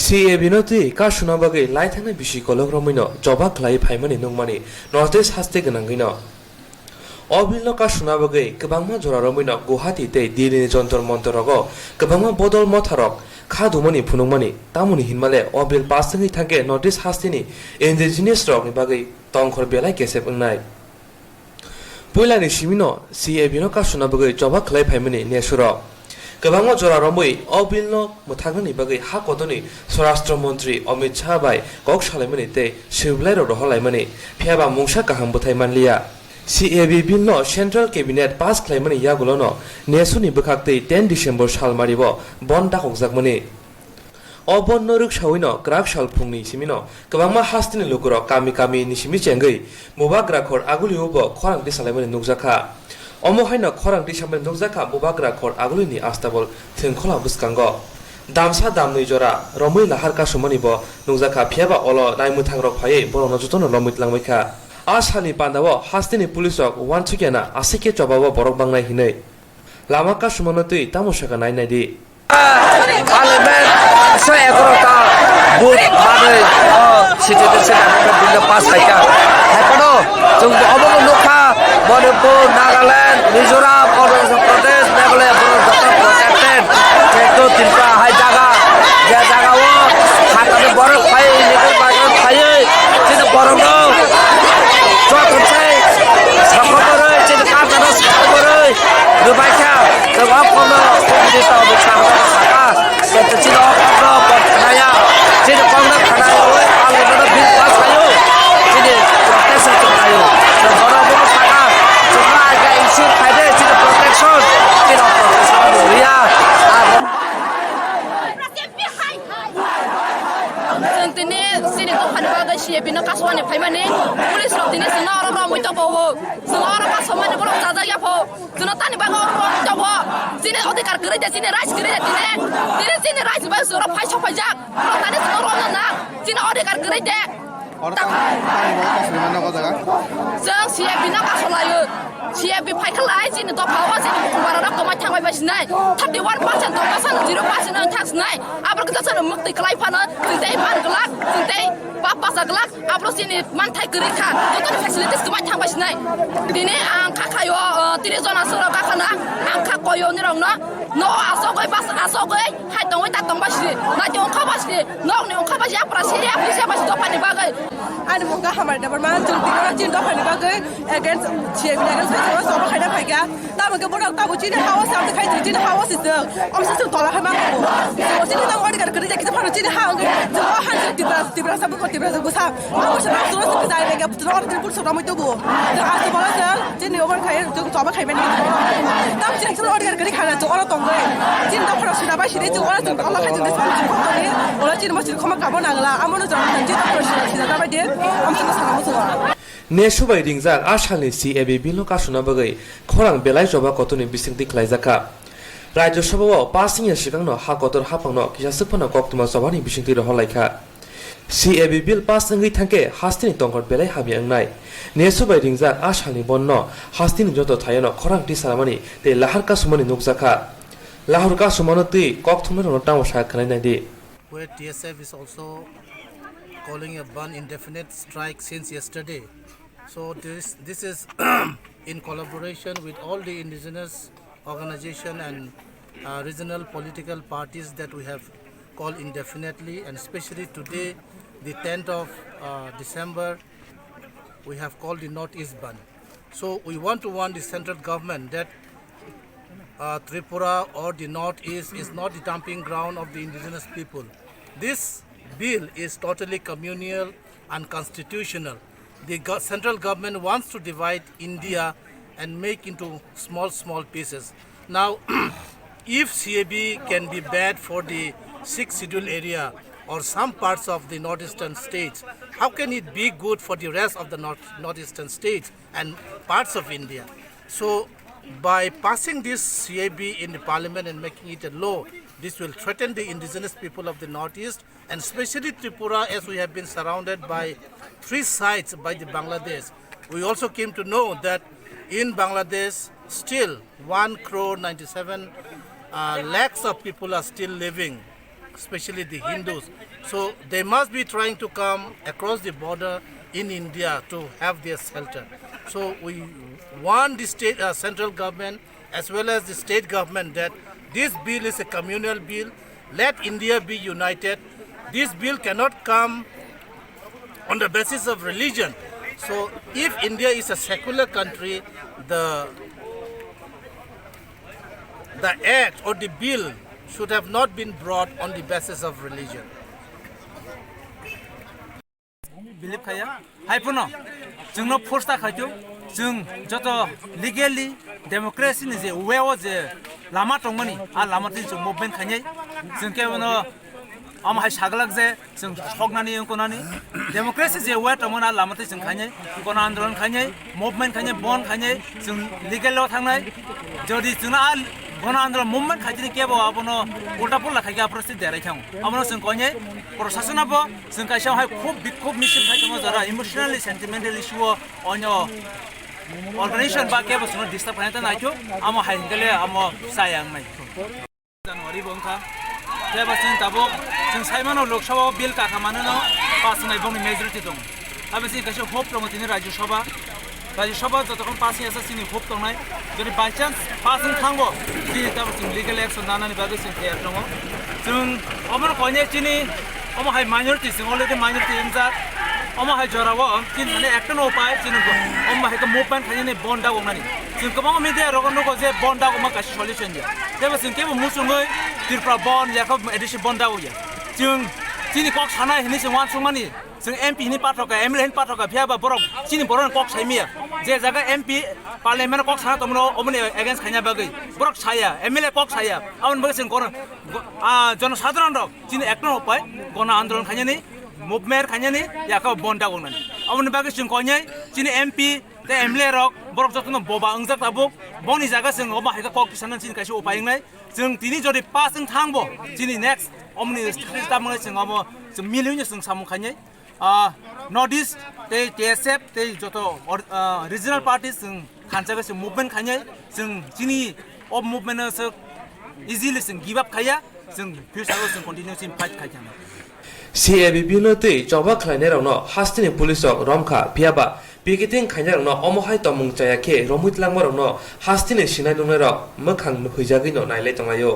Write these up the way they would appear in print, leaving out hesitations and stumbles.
CA binoti ka sunabagi lai thangna bisi kolok romino jobak lai phaimani nungmani northeast haste gonangino Obilno ka sunabagi kebangma jora romino Guwahati te dini jontor montorogo kebangma bodol motharok kha dumani phunungmani tamuni hinmale obil pasangi thangke northeast hastini indigenous rok ni bagi tongkhor belai kesep ungnai Puilani simino CA bino ka sunabagi jobak lai phaimani nesuro Kebangma jora romoi obilno muthagni bagi ha kodoni Swarashtra Mantri Amit Shah bai kok salaimani te siblai ro holaimani phiaba mungsa kaham buthai manliya CAB bill Central Cabinet pass claimani yagulono nesuni bkhakte 10 December salmaribo bon dakokjakmani Obon noruk shawino krak salphungni simino kebangma hastini lukuro kami nisimi chengai mubagrakhor aguliubo khorangti salaimani nukjakha Omohaino khorangti samani nukjakha mubagrakhor agulini astabol thengkhola buskango damsa damnui jora romui lahar ka sumanibo nukjakha phiaba olo naimuthangrok phai borono jotono romit langmaikha Asani pandawo hastini pulisok wanchukena asike chobabo borok bangnai hinai lama ka sumanotui tamoshaka nainai di Parliament so egrota booth mane citizenship amendment bill pass khaika haikono jung obo lokha Manipur Nagaland Mizoram Arunachal Pradesh Meghalaya protected jeto tinta hai jaga je jaga wo hakane borok phai legal bagan phai tin borok Chokonchai sakobore tin katana sakobore dubaikha jawab kono desa bichara saka sete tin okro potnaya tin kongna khanaya oi algodo bil pass ayo tin protection chalayo boro boro saka chuma aga issue phaide tin protection tin ria Tini sini ko hanabaga siya pinakaswan ni Paimane pulis ro tini senara ro mo to bo senara kaswan ni boro jaja ya po tunata ni bago ro to bo sini odikar kare de sini rais kare de tini sini rais ba sura phai chapa jak ro tani sura na sini odikar kare de Jang siya pinakasalayo siya phai khalai sini to phawa sini kumbara ro koma thangbai ba sinai 31% to kasan 0% tax nai abro kita sana mukti kalai phana tintei ban gelak tintei papa saglak abro sini manthai kri kha joto facilities koma thangbai sinai dine ang khakhayo tiri jona sura kakhana ang khakkoyo ni rong no asogoi bas asogoi hai tongoi ta tongba sini na jong khaba sini nok ne khaba ja pra siria pisa bas to pani bagai Ani mongga hamar dabar man jilti jin do pani bagai against chief against so so khaida phaiga ta mongga borak ta buchi ne hawa sam khai jin hawa sis om sis tola khama ko so jin ta ngori gar kri jakita pharo jin ha ngi jo han tibra sabu ko tibra sabu sa amo sa so so jai mega putro or din putso ramoi to bo ta as bola sa jin ne over khai jo toba khai mani ta jin so or gar kri khana jo or tongai jin do pharo sina ba sire jo or jin Allah khai jin sa ko ni ola jin mo sir khama kabo nangla amono jon jin do pharo sina da ba de am sa sa mo so Nesubai ringjak asalni CAB bill ka sunabagai khorang belai joba kotoni bisingti khlaijaka Rajya Sabha passing shikangno ha kotor hapangno kisa sukpana koktuma sabani bisingti ro holaikha CAB bill passing ri thangke hastini tongkor belai habi angnai Nesubai ringjak asalni bonno hastini joto thayano khorang ti saramani te lahar ka sumani nukjaka lahar ka sumanoti kokthumno ro tamo sa khanai nai di where TSF is also calling a ban indefinite strike since yesterday. So this is in collaboration with all the indigenous organization and regional political parties that we have called indefinitely, and especially today, the 10th of December, we have called the Northeast ban. So we want to warn the central government that Tripura or the Northeast is not the dumping ground of the indigenous people. This bill is totally communal and constitutional. The central government wants to divide India and make into small pieces. Now, if CAB can be bad for the 6th scheduled area or some parts of the northeastern states, how can it be good for the rest of the northeastern states and parts of India? So, by passing this CAB in the parliament and making it a law, this will threaten the indigenous people of the northeast, and especially Tripura, as we have been surrounded by 3 sides by the Bangladesh. We also came to know that in Bangladesh, still 1 crore 97 lakhs of people are still living especially the Hindus. So they must be trying to come across the border in India to have their shelter. So we want the state central government as well as the state government that this bill is a communal bill. Let India be united. This bill cannot come on the basis of religion. So if India is a secular country, the act or the bill should have not been brought on the basis of religion. Believe kaya hai puno jungno force ta khajo jung joto legally democracy ni je we o je lama tongmani a lama tin jung movement khanye jung ke bono am hai saglak je jung sognani yongkonani democracy je we tongmana lama tin jung khanye kona andolon khanye movement khanye bon khanye jung legal lo thangnai jodi jungna gona andolon movement khajini kebo abono ulta pulla khaya prosti derai thang abono jung konye প্রশাসন আবো जों কাইসাव हाय খুব মিছিল খাইতমো যারা emotionally sentimental issue অন্য organisation বা কেবো Suno disturb খাইতা নাইছো আমো হাইগেলে আমো সায়াং নাই জানুয়ারি বংখা কেবো जों তাবো जों সাইমানো লোকসভা বিল কাখা মানোনো পাস নাই বংনি মেজরিটি দং আবে जों কাইসাव হোপ দङ তিনি রাজ্যসভা যতক্ষণ পাসি আছে তিনি হোপ দংনাই যদি বাই চান্স পাসিং থাंगबो তিনি তাবো जों লিগ্যাল অ্যাকশন দানানি বাগে जों কেয়ার दङ जों अमर कने चिनी अमो हाय माइनरिटी जों अलरेडी माइनरिटी इंजा अमो हाय जरावो चिन माने एकटन उपाय चिन अमो हाय मुभमेंट खानि बन्दा गनानि जों गोबां मिडिया रगनको जे बन्दा गमा कासि सल्युशन जे जेबो जों केबो मुसुङै तिरफ्रा बन याखौ एडिशन बन्दा गया जों चिनि कक सानाय हिनि जों वान सुंमानि जों एमपी नि पात्रका एमएलए नि पात्रका फियाबा बरक चिनि बरन कक साइमिया जे जागा एमपी पार्लियामेन्ट कक साना तमनो अमनि एगेन्स्ट खाइना बागै बरक साया एमएलए कक साया आउन बगे जों गर जनसाधारण रक चिनि एकटन उपाय गना आन्दोलन खाइनानि मुभमेन्ट खाइनानि याखौ बन्दा गनानि आउन बगे जों कयनै चिनि एमपी ते एमएलए रक बरक जतनो बबा अंजाक ताबुक बनि जागा जों अमा हायका कक किसान चिनि कासि उपाय नै जों तिनि जदि पासजों थांबो चिनि नेक्स्ट अमनि स्टेटस दामनै जों अमो जों मिलियन जों सामु खाइनै नर्थ ईस्ट ते टीएसएफ ते जतो रिजनल पार्टीज जों खानसागा जों मुभमेन्ट खाइनै जों चिनि अफ मुभमेन्ट सो इजिली जों गिव अप खाया जों फ्यूचाराव जों कन्टिन्यू जों फाइट खाइथां CAB बिनोतै जबा खालायनायरावनो हास्तिनि पुलिसक रमखा फियाबा पिकेटिं खायनायरावनो अमहाय तमुं जायाखे रमुइतलांमारावनो हास्तिनि सिनाय दंनायराव मोखां नुहैजागैनो नायलाय दंलायो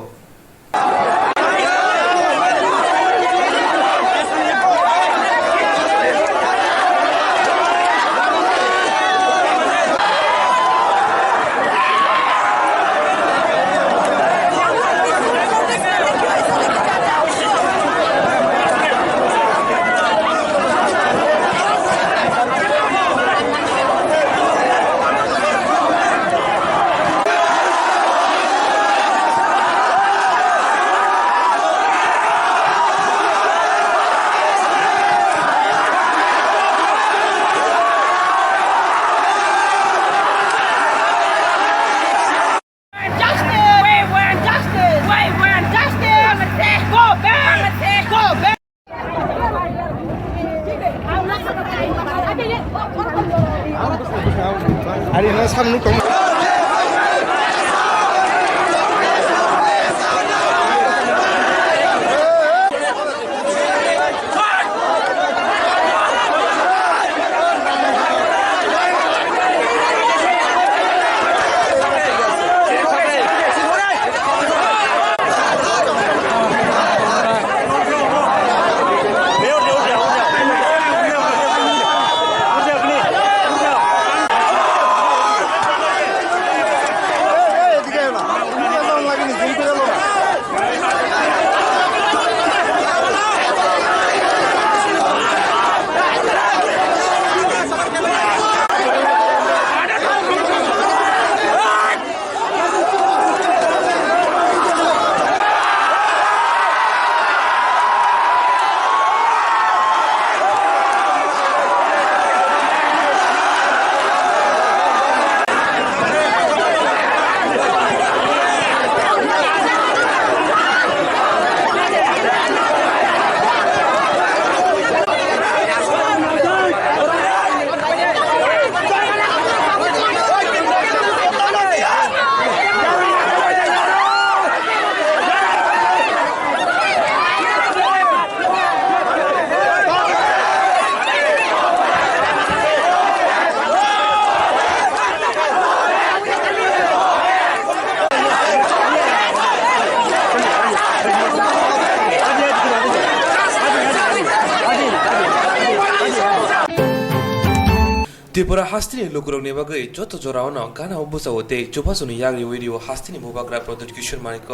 त्रिपुरा हास्तिनि लुकुरंनि बागै जत जरावनो गाना बुजावते जुबाजुनि याग्रि वेरियो हास्तिनि मुबाग्रा प्रदुत किशोर मानिक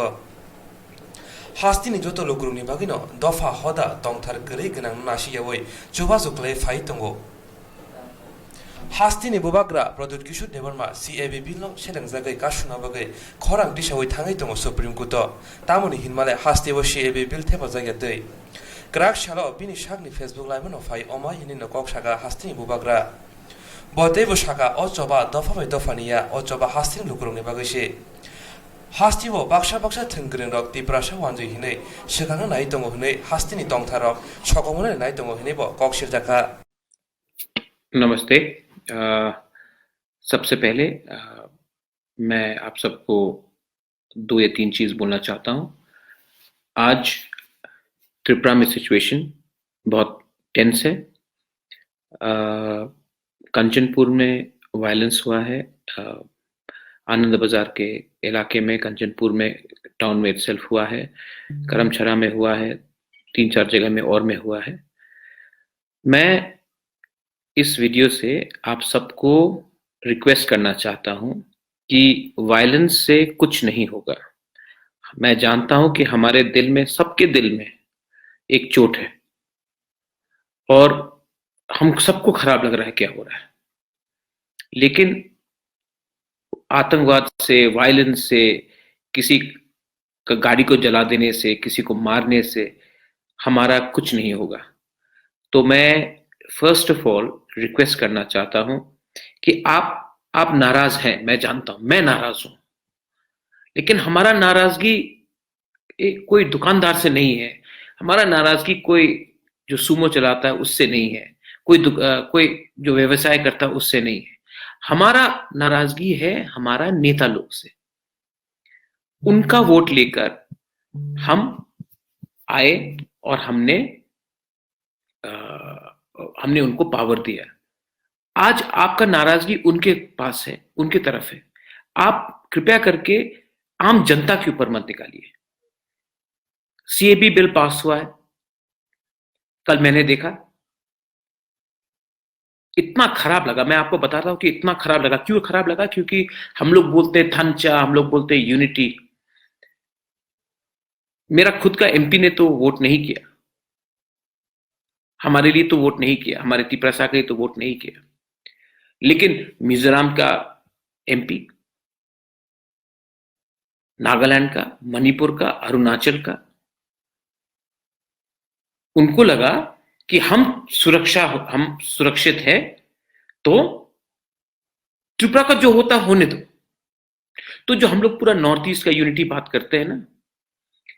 हास्तिनि जत लुकुरंनि बागैनो दफा हदा तंथार गरै गोनां नासियावै जुबाजुक्लै फाइ दंगो हास्तिनि बुबाग्रा प्रदुत किशोर देवर्मा CAB बिल सेदं जागै कासुना बागै खरां दिशावै थाङै दङ सुप्रीम कोर्ट तामुनि हिनमाले हास्तिबो CAB बिल थेबा जायगा दै ग्राक शालो बिनि शागनि फेसबुक लाइमोन फाइ अमा हिनि नकक शागा हास्तिनि बुबाग्रा बतेबो शागा अचबा दफा बाय दफानिया अचबा हास्तिनि लुकुरंनि बागैसे हास्तिबो बाक्सा थोंग्रें रक तिप्रासा वानजै हिनै सिगांनो नाय दङ हिनै हास्तिनि तंथारक सकमने नाय दङ हिनैबो ककसिर जाका नमस्ते। सबसे पहले मैं आप सबको 2 या 3 चीज बोलना चाहता हूं। आज त्रिपुरा में सिचुएशन बहुत टेंस है। कंचनपुर में वायलेंस हुआ है। आनंद बाजार के इलाके में, कंचनपुर में टाउन में इटसेल्फ हुआ है, करमछरा में हुआ है, 3-4 जगह में और में हुआ है। मैं इस वीडियो से आप सबको रिक्वेस्ट करना चाहता हूं कि वायलेंस से कुछ नहीं होगा। मैं जानता हूं कि हमारे दिल में, सबके दिल में एक चोट है और हम सबको खराब लग रहा है क्या हो रहा है, लेकिन आतंकवाद से, वायलेंस से, किसी का गाड़ी को जला देने से, किसी को मारने से हमारा कुछ नहीं होगा। तो मैं फर्स्ट ऑफ ऑल रिक्वेस्ट करना चाहता हूं कि आप नाराज हैं, मैं जानता हूं, मैं नाराज हूं, लेकिन हमारा नाराजगी कोई दुकानदार से नहीं है, हमारा नाराजगी कोई जो सूमो चलाता है उससे नहीं है, कोई जो व्यवसाय करता है उससे नहीं है। हमारा नाराजगी है हमारा नेता लोग से। उनका वोट लेकर हम आए और हमने उनको पावर दिया। आज आपका नाराजगी उनके पास है, उनके तरफ है। आप कृपया करके आम जनता के ऊपर मत निकालिए। CAB बिल पास हुआ है, कल मैंने देखा, इतना खराब लगा। मैं आपको बता रहा हूं कि इतना खराब लगा। क्यों खराब लगा? क्योंकि हम लोग बोलते हैं थंचा, हम लोग बोलते हैं यूनिटी। मेरा खुद का MP ने तो वोट नहीं किया, हमारे लिए तो वोट नहीं किया, हमारे तिपरासा के लिए तो वोट नहीं किया, लेकिन मिजोरम का MP, नागालैंड का, मणिपुर का, अरुणाचल का, उनको लगा कि हम सुरक्षित है, तो त्रिपुरा का जो होता होने दो। तो जो हम लोग पूरा नॉर्थ ईस्ट का यूनिटी बात करते हैं ना,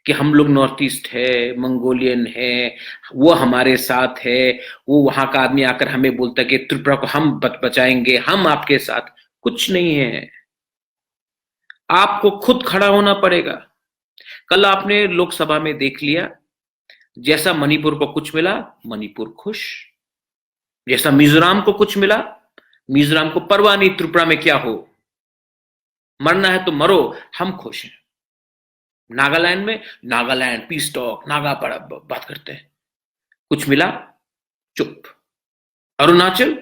कि हम लोग नॉर्थ ईस्ट है, मंगोलियन है, वो हमारे साथ है, वो वहां का आदमी आकर हमें बोलता है कि त्रिपुरा को हम बचाएंगे, हम आपके साथ। कुछ नहीं है, आपको खुद खड़ा होना पड़ेगा। कल आपने लोकसभा में देख लिया, जैसा मणिपुर को कुछ मिला, मणिपुर खुश, जैसा मिजोरम को कुछ मिला, मिजोरम को परवाह नहीं त्रिपुरा में क्या हो, मरना है तो मरो, हम खुश हैं। नागालैंड में, नागालैंड पीस टॉक, नागा पर बात करते हैं, कुछ मिला चुप। अरुणाचल,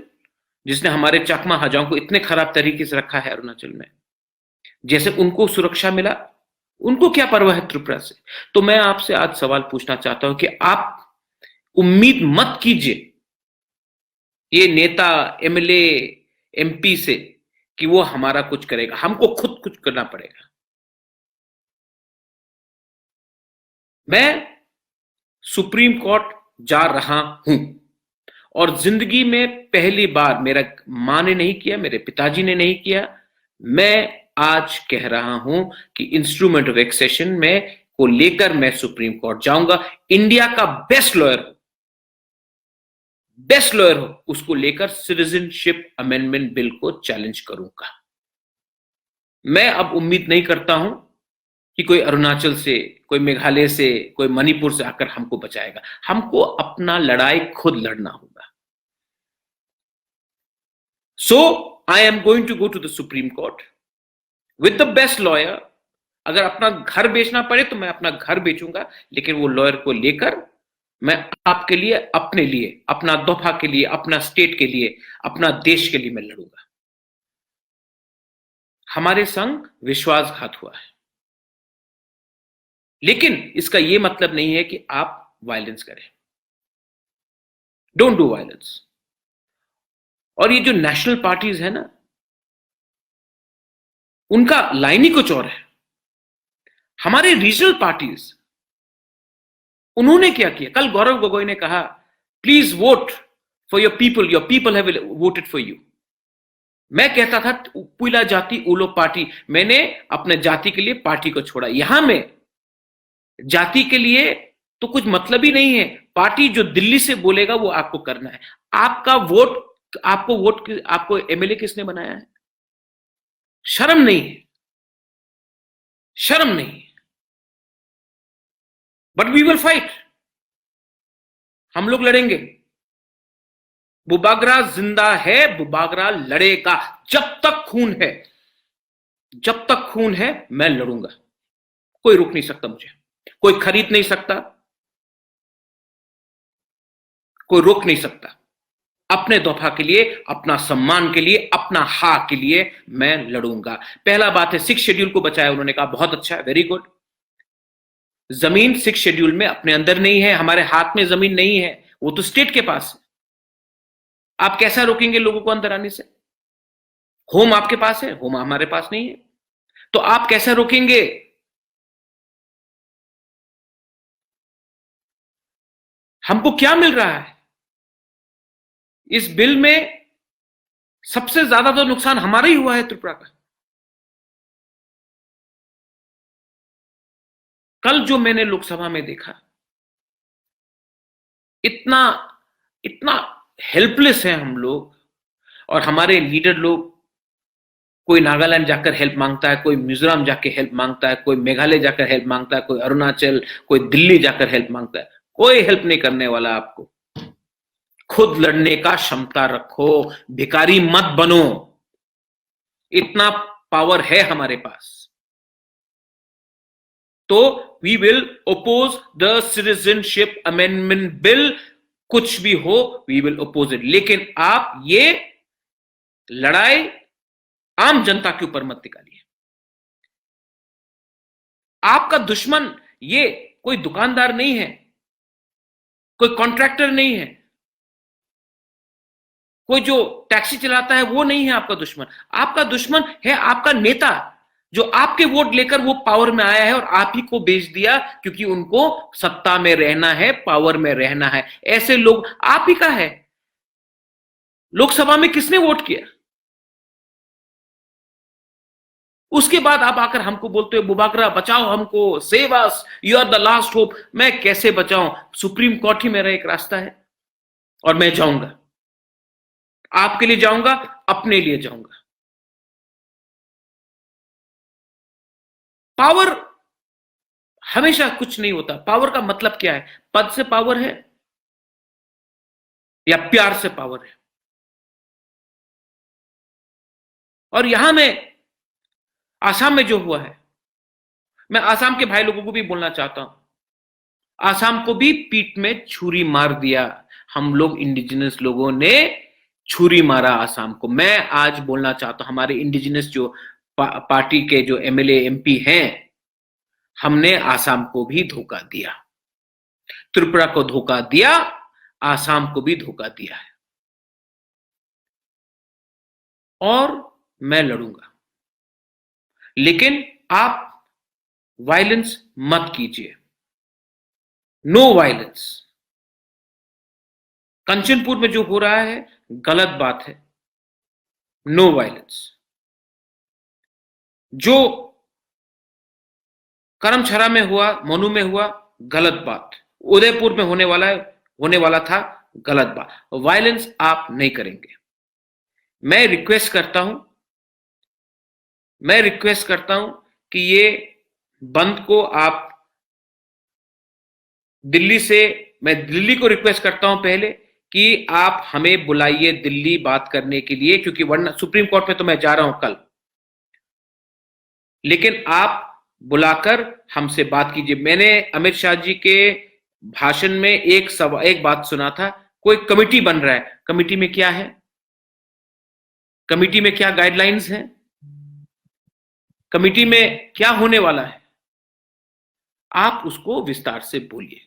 जिसने हमारे चाकमा हाजाओं को इतने खराब तरीके से रखा है, अरुणाचल में जैसे उनको सुरक्षा मिला, उनको क्या परवाह है त्रिपुरा से। तो मैं आपसे आज सवाल पूछना चाहता हूं कि आप उम्मीद मत कीजिए ये नेता, MLA, MP से कि वो हमारा कुछ करेगा। हमको खुद कुछ करना पड़ेगा। मैं सुप्रीम कोर्ट जा रहा हूं और जिंदगी में पहली बार, मेरा मां ने नहीं किया, मेरे पिताजी ने नहीं किया, मैं आज कह रहा हूं कि इंस्ट्रूमेंट ऑफ एक्सेशन में को लेकर मैं सुप्रीम कोर्ट जाऊंगा। इंडिया का बेस्ट लॉयर हो उसको लेकर सिटीजनशिप अमेंडमेंट बिल को चैलेंज करूंगा। मैं अब उम्मीद नहीं करता हूं कि कोई अरुणाचल से, कोई मेघालय से, कोई मणिपुर से आकर हमको बचाएगा। हमको अपना लड़ाई खुद लड़ना होगा। So I am going to go to the supreme court with the best lawyer. अगर अपना घर बेचना पड़े तो मैं अपना घर बेचूंगा, लेकिन वो लॉयर को लेकर मैं आपके लिए, अपने लिए, अपना दफा के लिए, अपना स्टेट के लिए, अपना देश के लिए मैं लड़ूंगा। हमारे संग विश्वासघात हुआ है, लेकिन इसका यह मतलब नहीं है कि आप वायलेंस करें। Don't do violence. और ये जो नेशनल पार्टीज है ना, उनका लाइन ही कुछ और है। हमारे रीजनल पार्टीज, उन्होंने क्या किया? कल गौरव गोगोई ने कहा, please vote for your people have voted for you. मैं कहता था पुइला जाति उलो पार्टी, मैंने अपने जाति के लिए पार्टी को छोड़ा। यहां में जाति के लिए तो कुछ मतलब ही नहीं है। पार्टी जो दिल्ली से बोलेगा वो आपको करना है। आपको एमएलए किसने बनाया है? शर्म नहीं है, शर्म नहीं। बट वी विल फाइट, हम लोग लड़ेंगे। बुबागरा जिंदा है, बुबागरा लड़ेगा। जब तक खून है, जब तक खून है, मैं लड़ूंगा। कोई रोक नहीं सकता मुझे, कोई खरीद नहीं सकता, कोई रोक नहीं सकता। अपने दफा के लिए, अपना सम्मान के लिए, अपना हक के लिए मैं लड़ूंगा। पहला बात है, 6 शेड्यूल को बचाया उन्होंने कहा, बहुत अच्छा है, वेरी गुड। जमीन 6 शेड्यूल में अपने अंदर नहीं है, हमारे हाथ में जमीन नहीं है, वो तो स्टेट के पास है। आप कैसा रोकेंगे लोगों को अंदर आने से? होम आपके पास है, होम हमारे पास नहीं है, तो आप कैसा रोकेंगे? हमको क्या मिल रहा है इस बिल में? सबसे ज्यादा तो नुकसान हमारा ही हुआ है त्रिपुरा का। कल जो मैंने लोकसभा में देखा, इतना इतना हेल्पलेस है हम लोग, और हमारे लीडर लोग, कोई नागालैंड जाकर हेल्प मांगता है, कोई मिजोरम जाकर हेल्प मांगता है, कोई मेघालय जाकर हेल्प मांगता है, कोई अरुणाचल, कोई दिल्ली जाकर हेल्प मांगता है। कोई हेल्प नहीं करने वाला आपको। खुद लड़ने का क्षमता रखो, भिखारी मत बनो। इतना पावर है हमारे पास। तो we will oppose the Citizenship Amendment Bill. कुछ भी हो, वी विल ओपोज इट। लेकिन आप ये लड़ाई आम जनता के ऊपर मत निकालिए। आपका दुश्मन ये कोई दुकानदार नहीं है, कोई कॉन्ट्रैक्टर नहीं है, कोई जो टैक्सी चलाता है वो नहीं है आपका दुश्मन। आपका दुश्मन है आपका नेता, जो आपके वोट लेकर वो पावर में आया है और आप ही को बेच दिया, क्योंकि उनको सत्ता में रहना है, पावर में रहना है। ऐसे लोग आप ही का है। लोकसभा में किसने वोट किया? उसके बाद आप आकर हमको बोलते हो बुबागरा बचाओ हमको, save us, you are the last hope. मैं कैसे बचाऊं? सुप्रीम कोर्ट ही मेरा एक रास्ता है, और मैं जाऊंगा। आपके लिए जाऊंगा, अपने लिए जाऊंगा। पावर हमेशा कुछ नहीं होता। पावर का मतलब क्या है? पद से पावर है या प्यार से पावर है? और यहां में आसाम में जो हुआ है, मैं आसाम के भाई लोगों को भी बोलना चाहता हूं, आसाम को भी पीठ में छुरी मार दिया। हम लोग इंडिजिनस लोगों ने छुरी मारा आसाम को। मैं आज बोलना चाहता हूं, हमारे इंडिजिनस जो पार्टी के जो एमएलए एमपी हैं, हमने आसाम को भी धोखा दिया, त्रिपुरा को धोखा दिया, आसाम को भी धोखा दिया है। और मैं लड़ूंगा, लेकिन आप वायलेंस मत कीजिए। No violence. कंचनपुर में जो हो रहा है गलत बात है। No violence. जो करमछरा में हुआ, मनु में हुआ, गलत बात। उदयपुर में होने वाला था, गलत बात। वायलेंस आप नहीं करेंगे। मैं रिक्वेस्ट करता हूं कि ये बंद को आप मैं दिल्ली को रिक्वेस्ट करता हूं पहले कि आप हमें बुलाइए दिल्ली बात करने के लिए, क्योंकि वरना सुप्रीम कोर्ट में तो मैं जा रहा हूं कल, लेकिन आप बुलाकर हमसे बात कीजिए। मैंने अमित शाह जी के भाषण में एक बात सुना था, कोई कमिटी बन रहा है, कमिटी में क्या है, कमिटी में क्या गाइडलाइंस हैं, कमिटी में क्या होने वाला है, आप उसको विस्तार से बोलिए।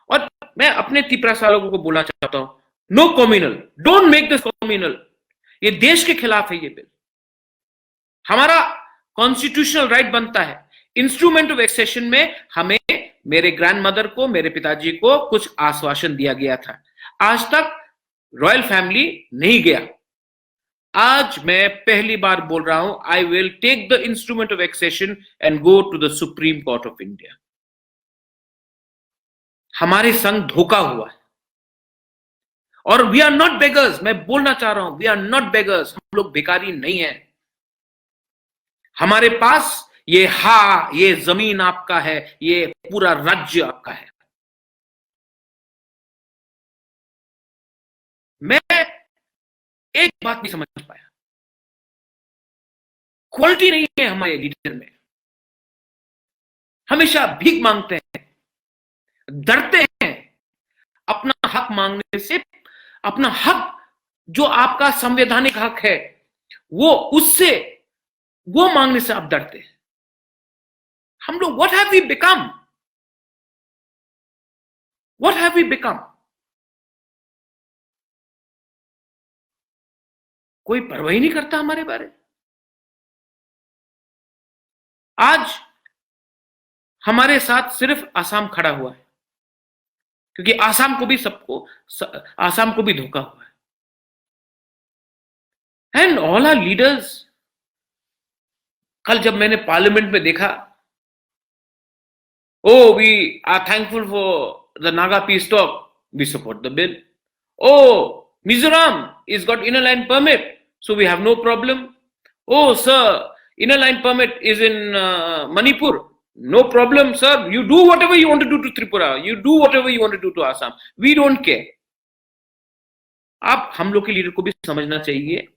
और मैं अपने तिपरासा लोगों को बोलना चाहता हूं, no communal, don't make this communal. ये देश के खिलाफ है ये बिल। हमारा कॉन्स्टिट्यूशनल राइट बनता है, इंस्ट्रूमेंट ऑफ एक्सेशन में हमें, मेरे ग्रैंडमदर को, मेरे पिताजी को कुछ आश्वासन दिया गया था। आज तक रॉयल फैमिली नहीं गया। आज मैं पहली बार बोल रहा हूं, I will take the instrument of accession and go to the supreme Court of India. हमारे संग धोखा हुआ है और वी आर नॉट बेगर्स। मैं बोलना चाह रहा हूं, वी आर नॉट बेगर्स। हम लोग भिखारी नहीं है। हमारे पास ये जमीन आपका है, ये पूरा राज्य आपका है। मैं एक बात नहीं समझ पाया, क्वालिटी नहीं है हमारे लीडर में। हमेशा भीख मांगते हैं, डरते हैं अपना हक मांगने से। अपना हक जो आपका संवैधानिक हक है, वो मांगने से आप डरते हैं। हम लोग what have we become, what have we become? कोई परवाह ही नहीं करता हमारे बारे। आज हमारे साथ सिर्फ आसाम खड़ा हुआ है, क्योंकि आसाम को भी धोखा हुआ है। एंड ऑल आर लीडर्स, कल जब मैंने पार्लियामेंट में देखा, oh, we are thankful for the Naga peace talk, we support the bill. Oh, Mizoram is got inner line permit, so we have no problem. Oh, sir, inner line permit is in Manipur, no problem, sir. You do whatever you want to do to Tripura, you do whatever you want to do to Assam, we don't care. आप हम लोग के leader को भी समझना चाहिए,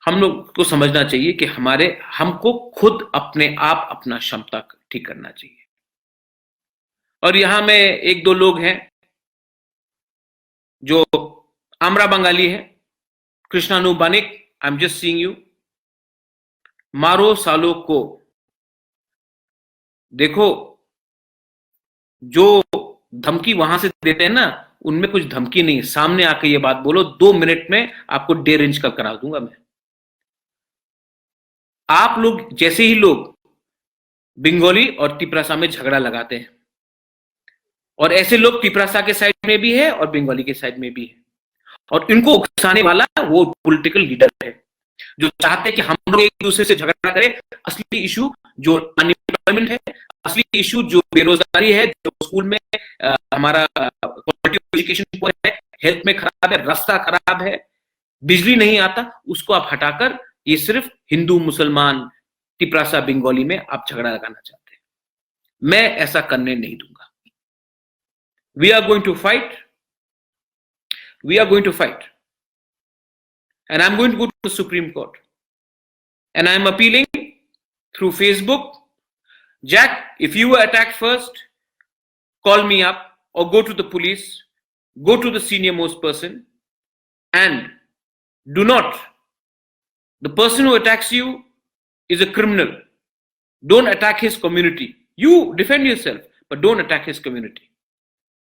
हम लोग को समझना चाहिए कि हमको खुद अपने आप अपना क्षमता ठीक करना चाहिए। और यहां में एक दो लोग हैं जो आमरा बंगाली है, Krishanu Banik, I am just seeing you, मारो सालों को। देखो, जो धमकी वहां से देते हैं ना, उनमें कुछ धमकी नहीं, सामने आके ये बात बोलो, 2 मिनट में आपको डेढ़ इंच का करा दूंगा मैं। आप लोग जैसे ही लोग बंगाली और तिपरासा में झगड़ा लगाते हैं, और ऐसे लोग तिपरासा के साइड में भी है और बंगाली के साइड में भी है, और इनको उकसाने वाला वो पॉलिटिकल लीडर है जो चाहते हैं कि हम लोग एक दूसरे से झगड़ा करें। असली इशू जो अनएम्प्लॉयमेंट है, असली इशू जो बेरोजगारी है, जो स्कूल में हमारा क्वालिटी ऑफ एजुकेशन है, हेल्थ में खराब है, रास्ता खराब है, बिजली नहीं आता, उसको आप हटाकर ये सिर्फ हिंदू मुसलमान तिपरासा बंगाली में आप झगड़ा लगाना चाहते हैं। मैं ऐसा करने नहीं दूंगा। We are going to fight, we are going to fight, and I am going to go to Supreme Court, and I am appealing through Facebook, Jack, if you were attacked first, call me up or go to the police, go to the senior most person, and do not, the person who attacks you is a criminal. Don't attack his community. You defend yourself, but don't attack his community.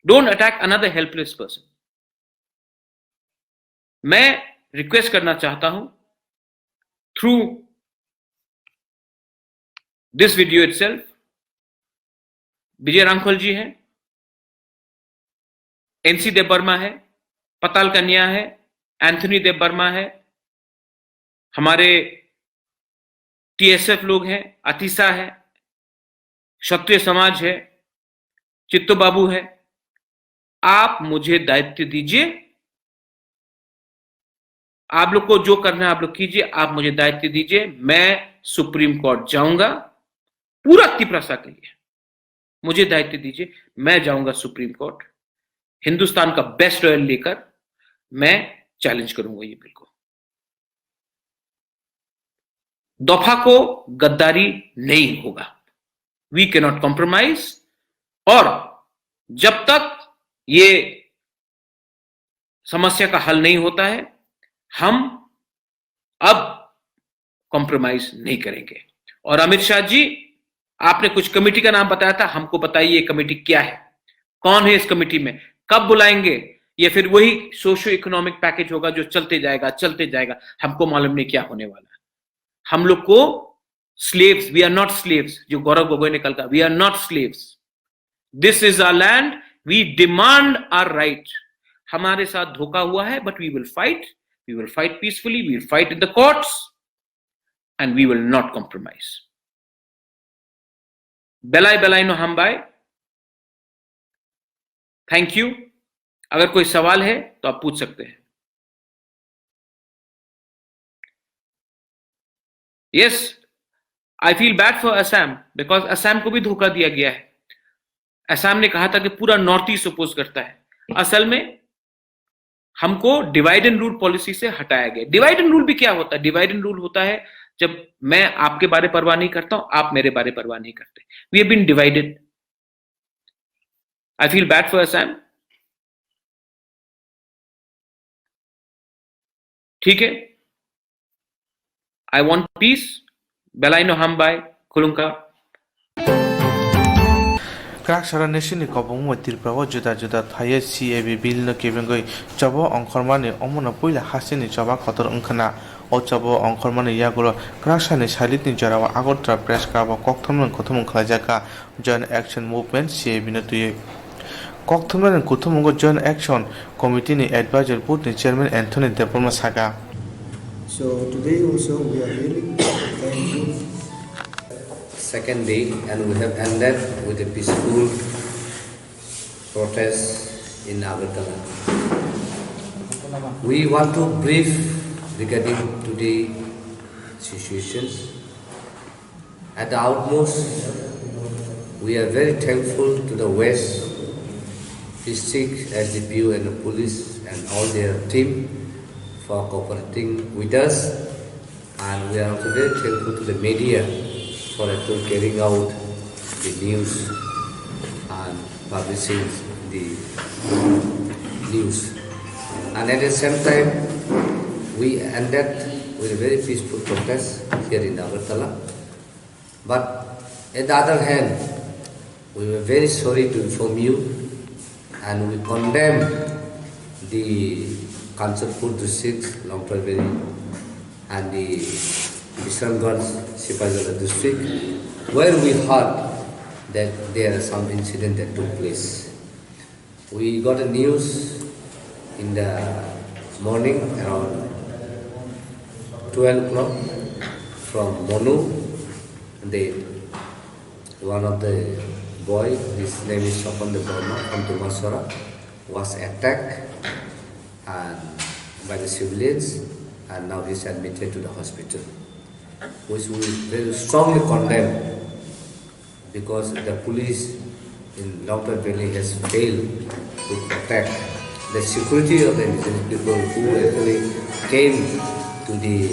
Don't attack another helpless person. मैं request करना चाहता हूं through this video itself, विजय रांखोल जी हैं, NC देव वर्मा है, पताल कन्या है, Anthony देव वर्मा है, हमारे टीएसएफ लोग हैं, अतीसा है, क्षत्रिय समाज है, चित्तो बाबू है। आप मुझे दायित्व दीजिए, आप लोग को जो करना है आप लोग कीजिए, आप मुझे दायित्व दीजिए। मैं सुप्रीम कोर्ट जाऊंगा पूरा तिपरासा के लिए, मुझे दायित्व दीजिए, मैं जाऊंगा सुप्रीम कोर्ट, हिंदुस्तान का बेस्ट लॉयर लेकर मैं चैलेंज करूंगा ये बिल को। दफा को गद्दारी नहीं होगा। we cannot compromise, और जब तक ये समस्या का हल नहीं होता है हम अब कॉम्प्रोमाइज नहीं करेंगे। और अमित शाह जी, आपने कुछ कमेटी का नाम बताया था, हमको बताइए ये कमेटी क्या है, कौन है इस कमेटी में, कब बुलाएंगे, ये फिर वही सोशियो इकोनॉमिक पैकेज होगा जो चलते जाएगा, हमको मालूम नहीं क्या होने वाला है। हम लोग को slaves, we are not slaves, जो गौरव गोगोई ने कल कहा, we are not slaves, this is our land, we demand our right. हमारे साथ धोखा हुआ है, but we will fight peacefully, we will fight in the courts and we will not compromise. बेलाई नो हम बाय, थैंक यू। अगर कोई सवाल है तो आप पूछ सकते हैं। Yes, I feel bad for Assam, because Assam को भी धोखा दिया गया है। असम ने कहा था कि पूरा नॉर्थ ईस्ट अपोज करता है, असल में हमको डिवाइड एंड रूल पॉलिसी से हटाया गया। डिवाइड एंड रूल भी क्या होता है? डिवाइड एंड रूल होता है जब मैं आपके बारे परवाह नहीं करता हूं, आप मेरे बारे परवाह नहीं करते। We have been divided. I feel bad for Assam. ठीक है, आई वॉन्ट पीस। बेलाइनो हम बाय खुलुंका। क्राकसारा नेशननि कबंग मतिरफ्राव जुदा जुदा थायो CAB बिल न केबेंगै चबो अंखरमानि अमना पहिला हासिनि चबा खतर अंखना ओ चबो अंखरमानि यागुलो क्राकसानि सालितनि जराव आगरतरा प्रेस क्लाब कक्थमन खथम खलाजाका जॉइंट एक्शन मूवमेंट CAB न तुये कक्थमन कुथुमंगो जॉइंट एक्शन कमिटीनि एडवाइजर बोर्डनि चेयरमैन एंथनी देवबर्मा सागा। So today also we are very thankful. Second day, and we have ended with a peaceful protest in Agartala. We want to brief regarding today's situations. At the outmost, we are very thankful to the West District SDPU and the police and all their team for cooperating with us, and we are also very thankful to the media for actually carrying out the news and publishing the news. And at the same time, we ended with a very peaceful protest here in Agartala. But at the other hand, we were very sorry to inform you, and we condemn the Kanchanpur district, Longpur Valley, and the Kishanganj Sipajala district, where we heard that there are some incident that took place. We got a news in the morning around 12 o'clock from Monu. One of the boy, his name is Sapanda Burma from Tumasara, was attacked and by the civilians, and now he is admitted to the hospital, which we very strongly condemn, because the police in Longpur Valley has failed to protect the security of the indigenous people who actually came to the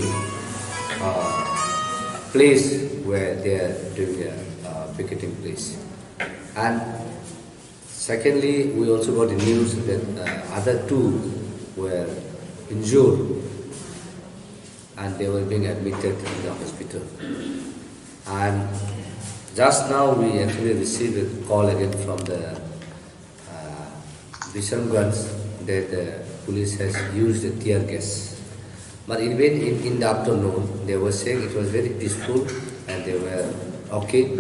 place where they are doing a picketing place. And secondly, we also got the news that other two were injured and they were being admitted in the hospital. And just now we actually received a call again from the Bishamganj that the police has used the tear gas. But even in the afternoon, they were saying it was very peaceful and they were okay.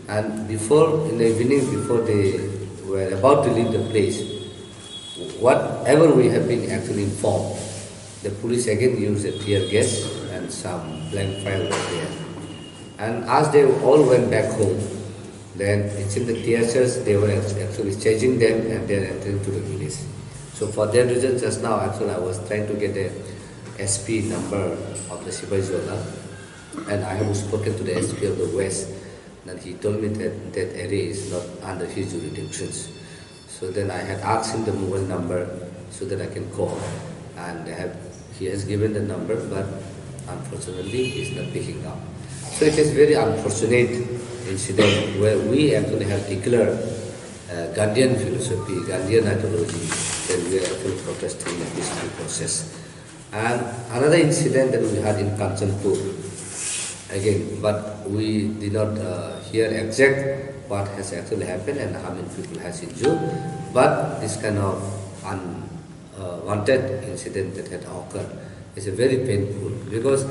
And before, in the evening, before they were about to leave the place, whatever we have been actually informed, the police again used the tear gas and some blank fire was there. And as they all went back home, then it's in the theatres, they were actually chasing them and they are entering to the village. So for that reason, just now actually I was trying to get a SP number of the Sipajola, and I have spoken to the SP of the West, and he told me that that area is not under his jurisdictions. So then I had asked him the mobile number so that I can call, and he has given the number, but unfortunately he is not picking up. So it is very unfortunate incident where we actually have declared Gandhian philosophy, Gandhian ideology, that we are actually protesting in this peaceful process. And another incident that we had in Kanchanpur, again, but we did not hear exact what has actually happened and how many people has injured, but this kind of unwanted incident that had occurred is very painful, because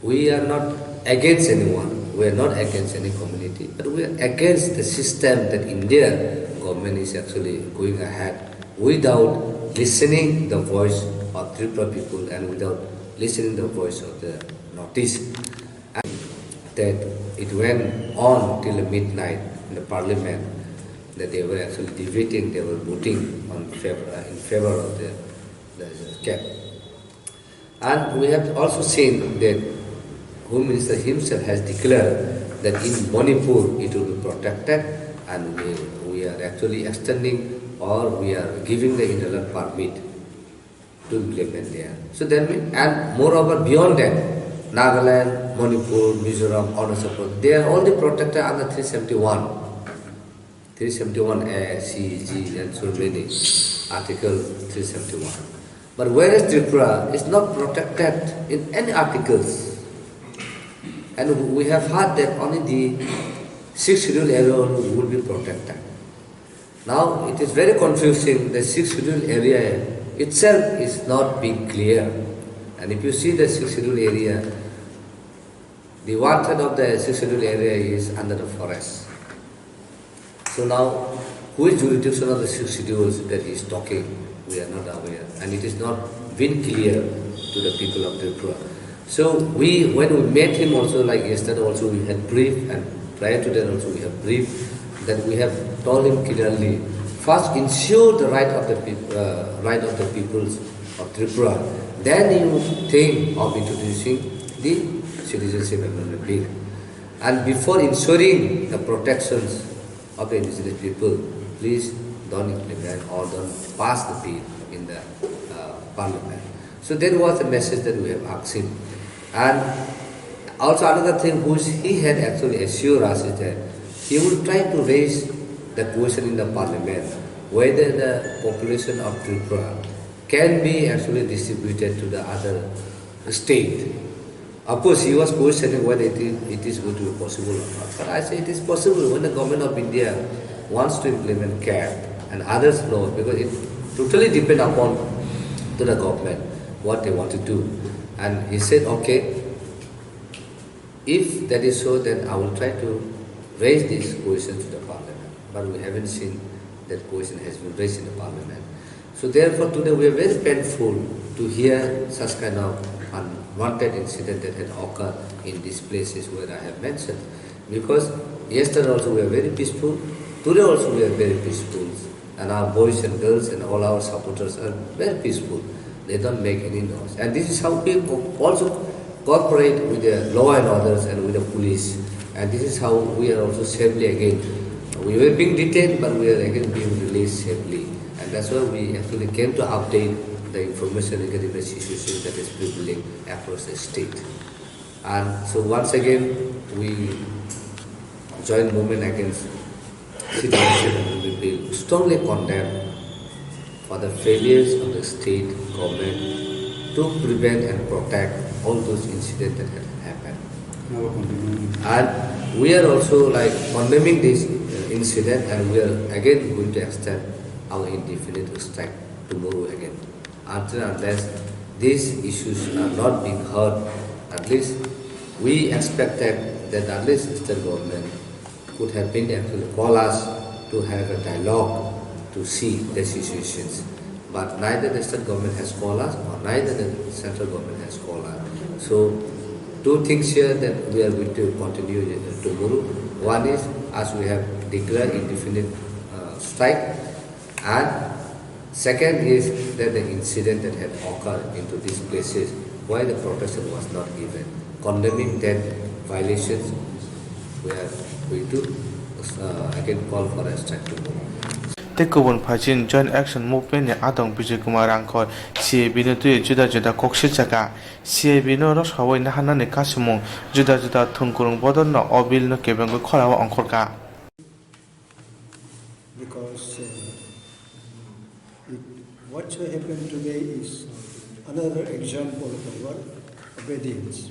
we are not against anyone, we are not against any community, but we are against the system that India government is actually going ahead without listening the voice of Tripura people and without listening the voice of the Northeast. And that it went on till midnight in the parliament, that they were actually debating, they were voting in favor of the cap. And we have also seen that Home Minister himself has declared that in Manipur it will be protected, and we are actually extending, or we are giving the internal permit to implement there. So that means, and moreover beyond that, Nagaland, Manipur, Mizoram, Arunachal Pradesh, they are only protected under 371A, C, G, and so many, Article 371. But whereas Tripura is not protected in any articles, and we have heard that only the 6th schedule area will be protected. Now it is very confusing. The 6th schedule area itself is not being clear. And if you see the 6th schedule area, the 1/3 of the 6th schedule area is under the forest. So now, who is jurisdiction of the 6th schedules that he is talking? We are not aware, and it is not been clear to the people of Tripura. So when we met him also, like yesterday also we had briefed, and prior to that also we have briefed, that we have told him clearly, first ensure the right of the peoples of Tripura, then you think of introducing the citizenship amendment bill. And before ensuring the protections of the indigenous people, please don't implement or don't pass the bill in the parliament. So that was the message that we have asked him. And also another thing which he had actually assured us is that he will try to raise the question in the parliament whether the population of Tripura can be actually distributed to the other state. Of course, he was questioning whether it is going to be possible or not. But I say it is possible when the government of India wants to implement CAP and others know, because it totally depends upon to the government what they want to do. And he said, okay, if that is so, then I will try to raise this question to the parliament. But we haven't seen that question has been raised in the parliament. So therefore today we are very painful to hear such kind of unwanted incident that had occurred in these places where I have mentioned. Because yesterday also we are very peaceful, today also we are very peaceful. And our boys and girls and all our supporters are very peaceful. They don't make any noise. And this is how we also cooperate with the law and orders and with the police. And this is how we are also safely again. We were being detained, but we are again being released safely. And that's why we actually came to update the information regarding the situation that is prevailing across the state. And so once again, we join movement against citizenship amendment bill, strongly condemn for the failures of the state government to prevent and protect all those incidents that have happened. And we are also like condemning this incident, and we are again going to extend our indefinite strike tomorrow again. Until unless these issues are not being heard, at least we expected that at least the state government could have been actually call us to have a dialogue to see the situations. But neither the state government has called us, or neither the central government has called us. So two things here that we are going to continue tomorrow. One is, as we have declared indefinite strike, and second is that the incident that had occurred into these places why the protection was not given. Condemning that violations, we are going to again call for a strike tomorrow. te kubun phajin Joint Action Movement ni adong Bijay Kumar angkor CAB no tui juda juda koksil jaka CAB no ro sawai na hanani kasumung juda juda thungkurung bodon no obil no kebengo kholawa angkor ka because what happened today is another example of our obedience.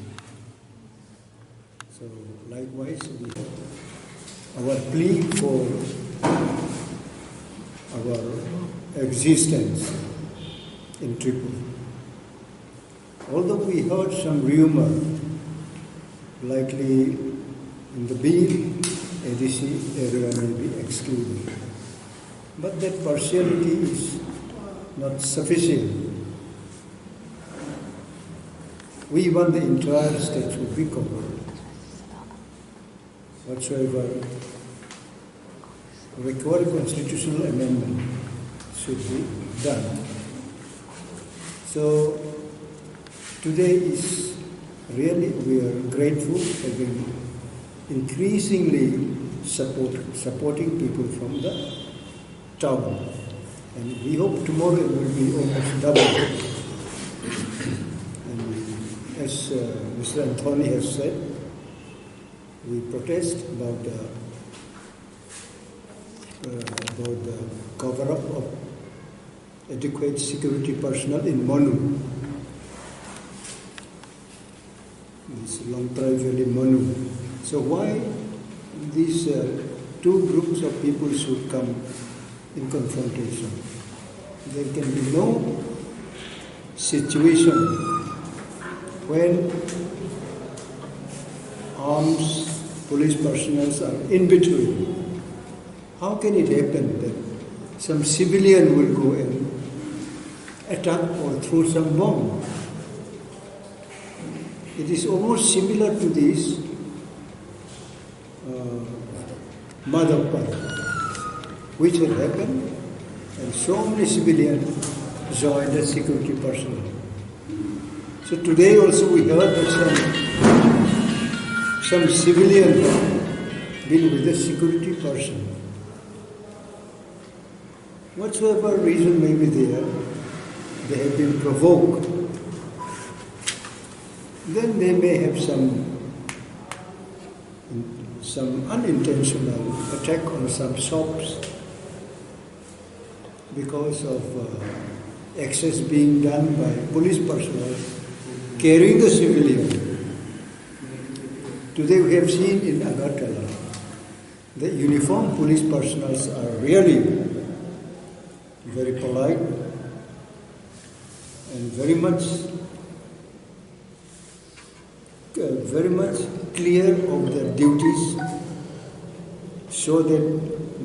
So likewise, our plea for our existence in Tripoli. Although we heard some rumor, likely in the bill, ADC area may be excluded. But that partiality is not sufficient. We want the entire state to be covered. Whatsoever required constitutional amendment should be done. So today is really, we are grateful having increasingly supporting people from the town. And we hope tomorrow it will be almost double. And as Mr. Anthony has said, we protest about the cover-up of adequate security personnel in Monu. This Longtrai Valley Monu. So why these two groups of people should come in confrontation? There can be no situation when arms, police personnel are in between. How can it happen that some civilian will go and attack or throw some bomb? It is almost similar to this Madhavpur, which had happened, and so many civilians joined the security personnel. So today also we heard that some civilian been with the security person. Whatsoever reason may be there, they have been provoked. Then they may have some unintentional attack on some shops because of access being done by police personnel carrying the civilian. Today we have seen in Agartala that uniformed police personnel are really very polite and very much clear of their duties so that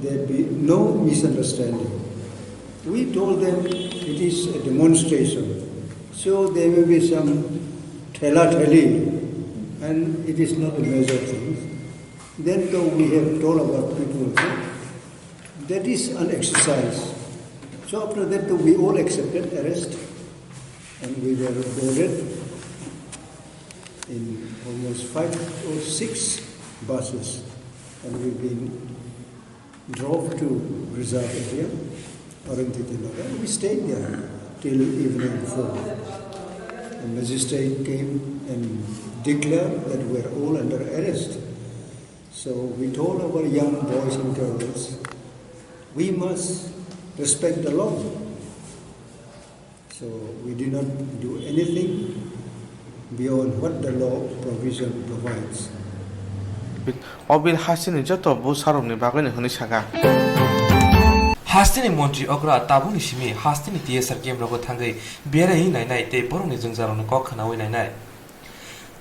there be no misunderstanding. We told them it is a demonstration, so there may be some thela-theli and it is not a major thing. Then though we have told our people that is an exercise. So after that we all accepted arrest and we were boarded in almost 5 or 6 buses and we've been drove to reserve area, Arundhati. We stayed there till evening 4. The magistrate came and declared that we're all under arrest. So we told our young boys and girls, we must respect the law. So we did not do anything beyond what the law provision provides. obil hasini joto bu saromni bagani honi saga Hastini Montri Okra Tabuni Shimi, Hastini TSR game logo tangai, Bere Nai, they boroni Zunzaron Kokana Winai.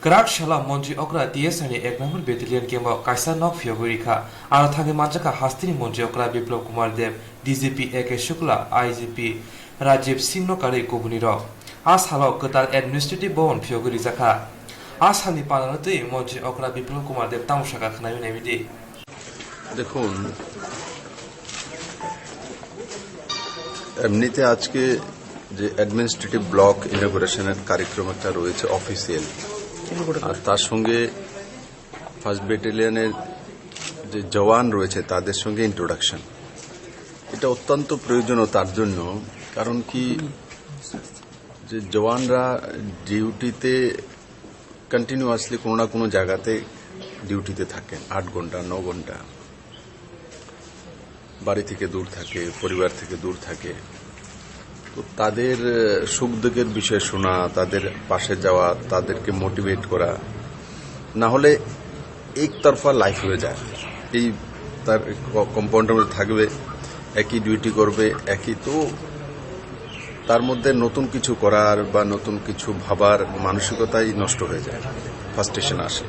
Krak Shala Montri Okra TSR Egnamur Battalion game of Kaisa Nok Fiogurika, Aratangi Majaka Hastini Montri Okra Biplo Kumar Dev, DGP Eke Shukla, IGP Rajiv Singh Kare Kubuniro, As Halo Kotal Administrative Bone Fiogurizaka, As Hani Panati Montri Okra Biplo Kumar Dev Tamshaka Kanavidi. দেখুন এমনিতে আজকে যে administrative block ইনগুরেশনের কার্যক্রম একটা রয়েছে official আর তার সঙ্গে first ব্যাটালিয়নের যে জওয়ান রয়েছে তাদের সঙ্গে ইন্ট্রোডাকশন এটা অত্যন্ত প্রয়োজনীয় তার জন্য, কারণ কি যে জওয়ানরা ডিউটিতে কন্টিনিউয়াসলি কোনো না কোনো জায়গাতে ডিউটিতে থাকেন 8 ঘন্টা 9 ঘন্টা, বাড়ি থেকে দূর থাকে, পরিবার থেকে দূর থাকে। তো তাদের সুখ দুঃখের বিষয় শোনা, তাদের পাশে যাওয়া, তাদেরকে মোটিভেট করা, না হলে একতরফা লাইফ হয়ে যায়। এই তার কম্পাউন্ডের মধ্যে থাকবে, একই ডিউটি করবে, একই, তো তার মধ্যে নতুন কিছু করার বা নতুন কিছু ভাবার মানসিকতাই নষ্ট হয়ে যায়, ফার্স্ট্রেশন আসে।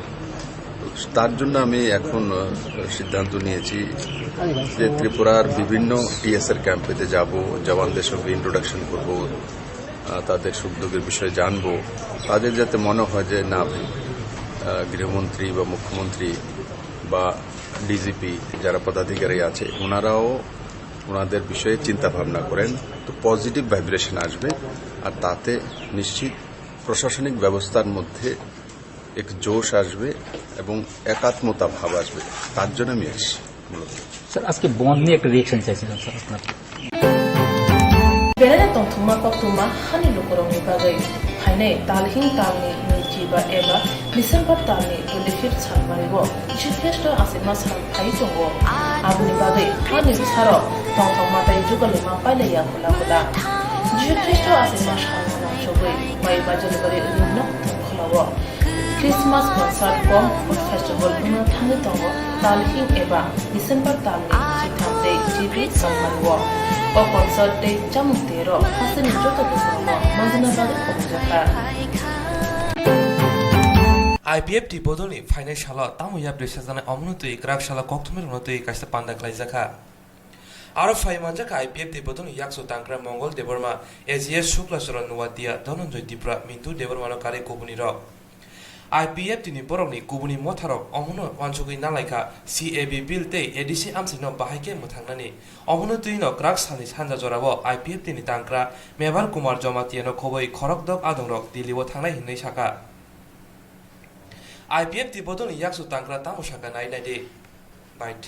তার জন্য আমি এখন সিদ্ধান্ত নিয়েছি যে ত্রিপুরার বিভিন্ন টিএসআর ক্যাম্পেতে যাব, জওয়ানদের সঙ্গে ইন্ট্রোডাকশন করব, তাদের সুখ দুঃখের বিষয়ে জানব, তাদের যাতে মনে হয় যে না ভাই গৃহমন্ত্রী বা মুখ্যমন্ত্রী বা ডিজিপি যারা পদাধিকারী আছে ওনারাও ওনাদের বিষয়ে চিন্তা ভাবনা করেন, তো পজিটিভ ভাইব্রেশন আসবে। আর তাতে নিশ্চিত প্রশাসনিক ব্যবস্থার মধ্যে এক জোশ আসবে এবং একাত্মতা ভাব আসবে। তার জন্য আমি এসেছি মূলত। স্যার আজকে বন্ধ নিয়ে একটা রিয়েকশন চাইছিলাম স্যার আপনার। বেড়ালে তংথুমা কতুমা হানি লুকরংনি বাগৈ হাইনাই তালহিং তালনি নৈজিবা एबा डिसेम्बर तालनि 25 सानमारिबो जिसुख्रिस्ट आसिमा सान फाइ दङ आबुनि बागै हानि सारो तंथंमाताय जुगलेमा पाइलाया होला होला जिसुख्रिस्ट आसिमा सान नामसबै माइ बाजलगरे रुनक थखलावो क्रिसमास कनसार्ट बम फुड फेस्टिवल बुंनो थाङै दङ तालहिं एबा डिसेम्बर तालनि जिथामदै जिबि सानमारिबो o konsert day jamung tero hasen joto bumo manjana bagi khobjaka IPF টিপদনি ফাইনাল তামুয়া ব্রেসাজানে অমনতই গ্রাকশালা কক্তমের উন্নতই কাছে পান্ডা ক্লাইজাখা আরো ফাইমানজাকা IPF টিপদনি ইয়াকসো তাংক্রা মঙ্গল দেবর্মা এজিএস শুক্লাচরণ নুয়াদিয়া ধনঞ্জয় দীপ্রা মিন্টু দেবর্মানো কারে কুবুনি রক IPF তিনি বরংনি কুবুনি মথারক অমন ওয়ানসুগি নালাইকা CAB বিল তে এডিসি আমসিনো বাহাইকে মুথাंगनानि অমন তুইনো গ্রাক সানি সানজা জরাবো IPF তিনি তাংক্রা মেবার কুমার জমাতিয়ানো খবই খরকদক আদংরক দিল্লিও थांनाय हिन्नै साका IPF টিপদনি ইয়াকসু তাংক্রা তামুসাকা নাইনাইদে বাইট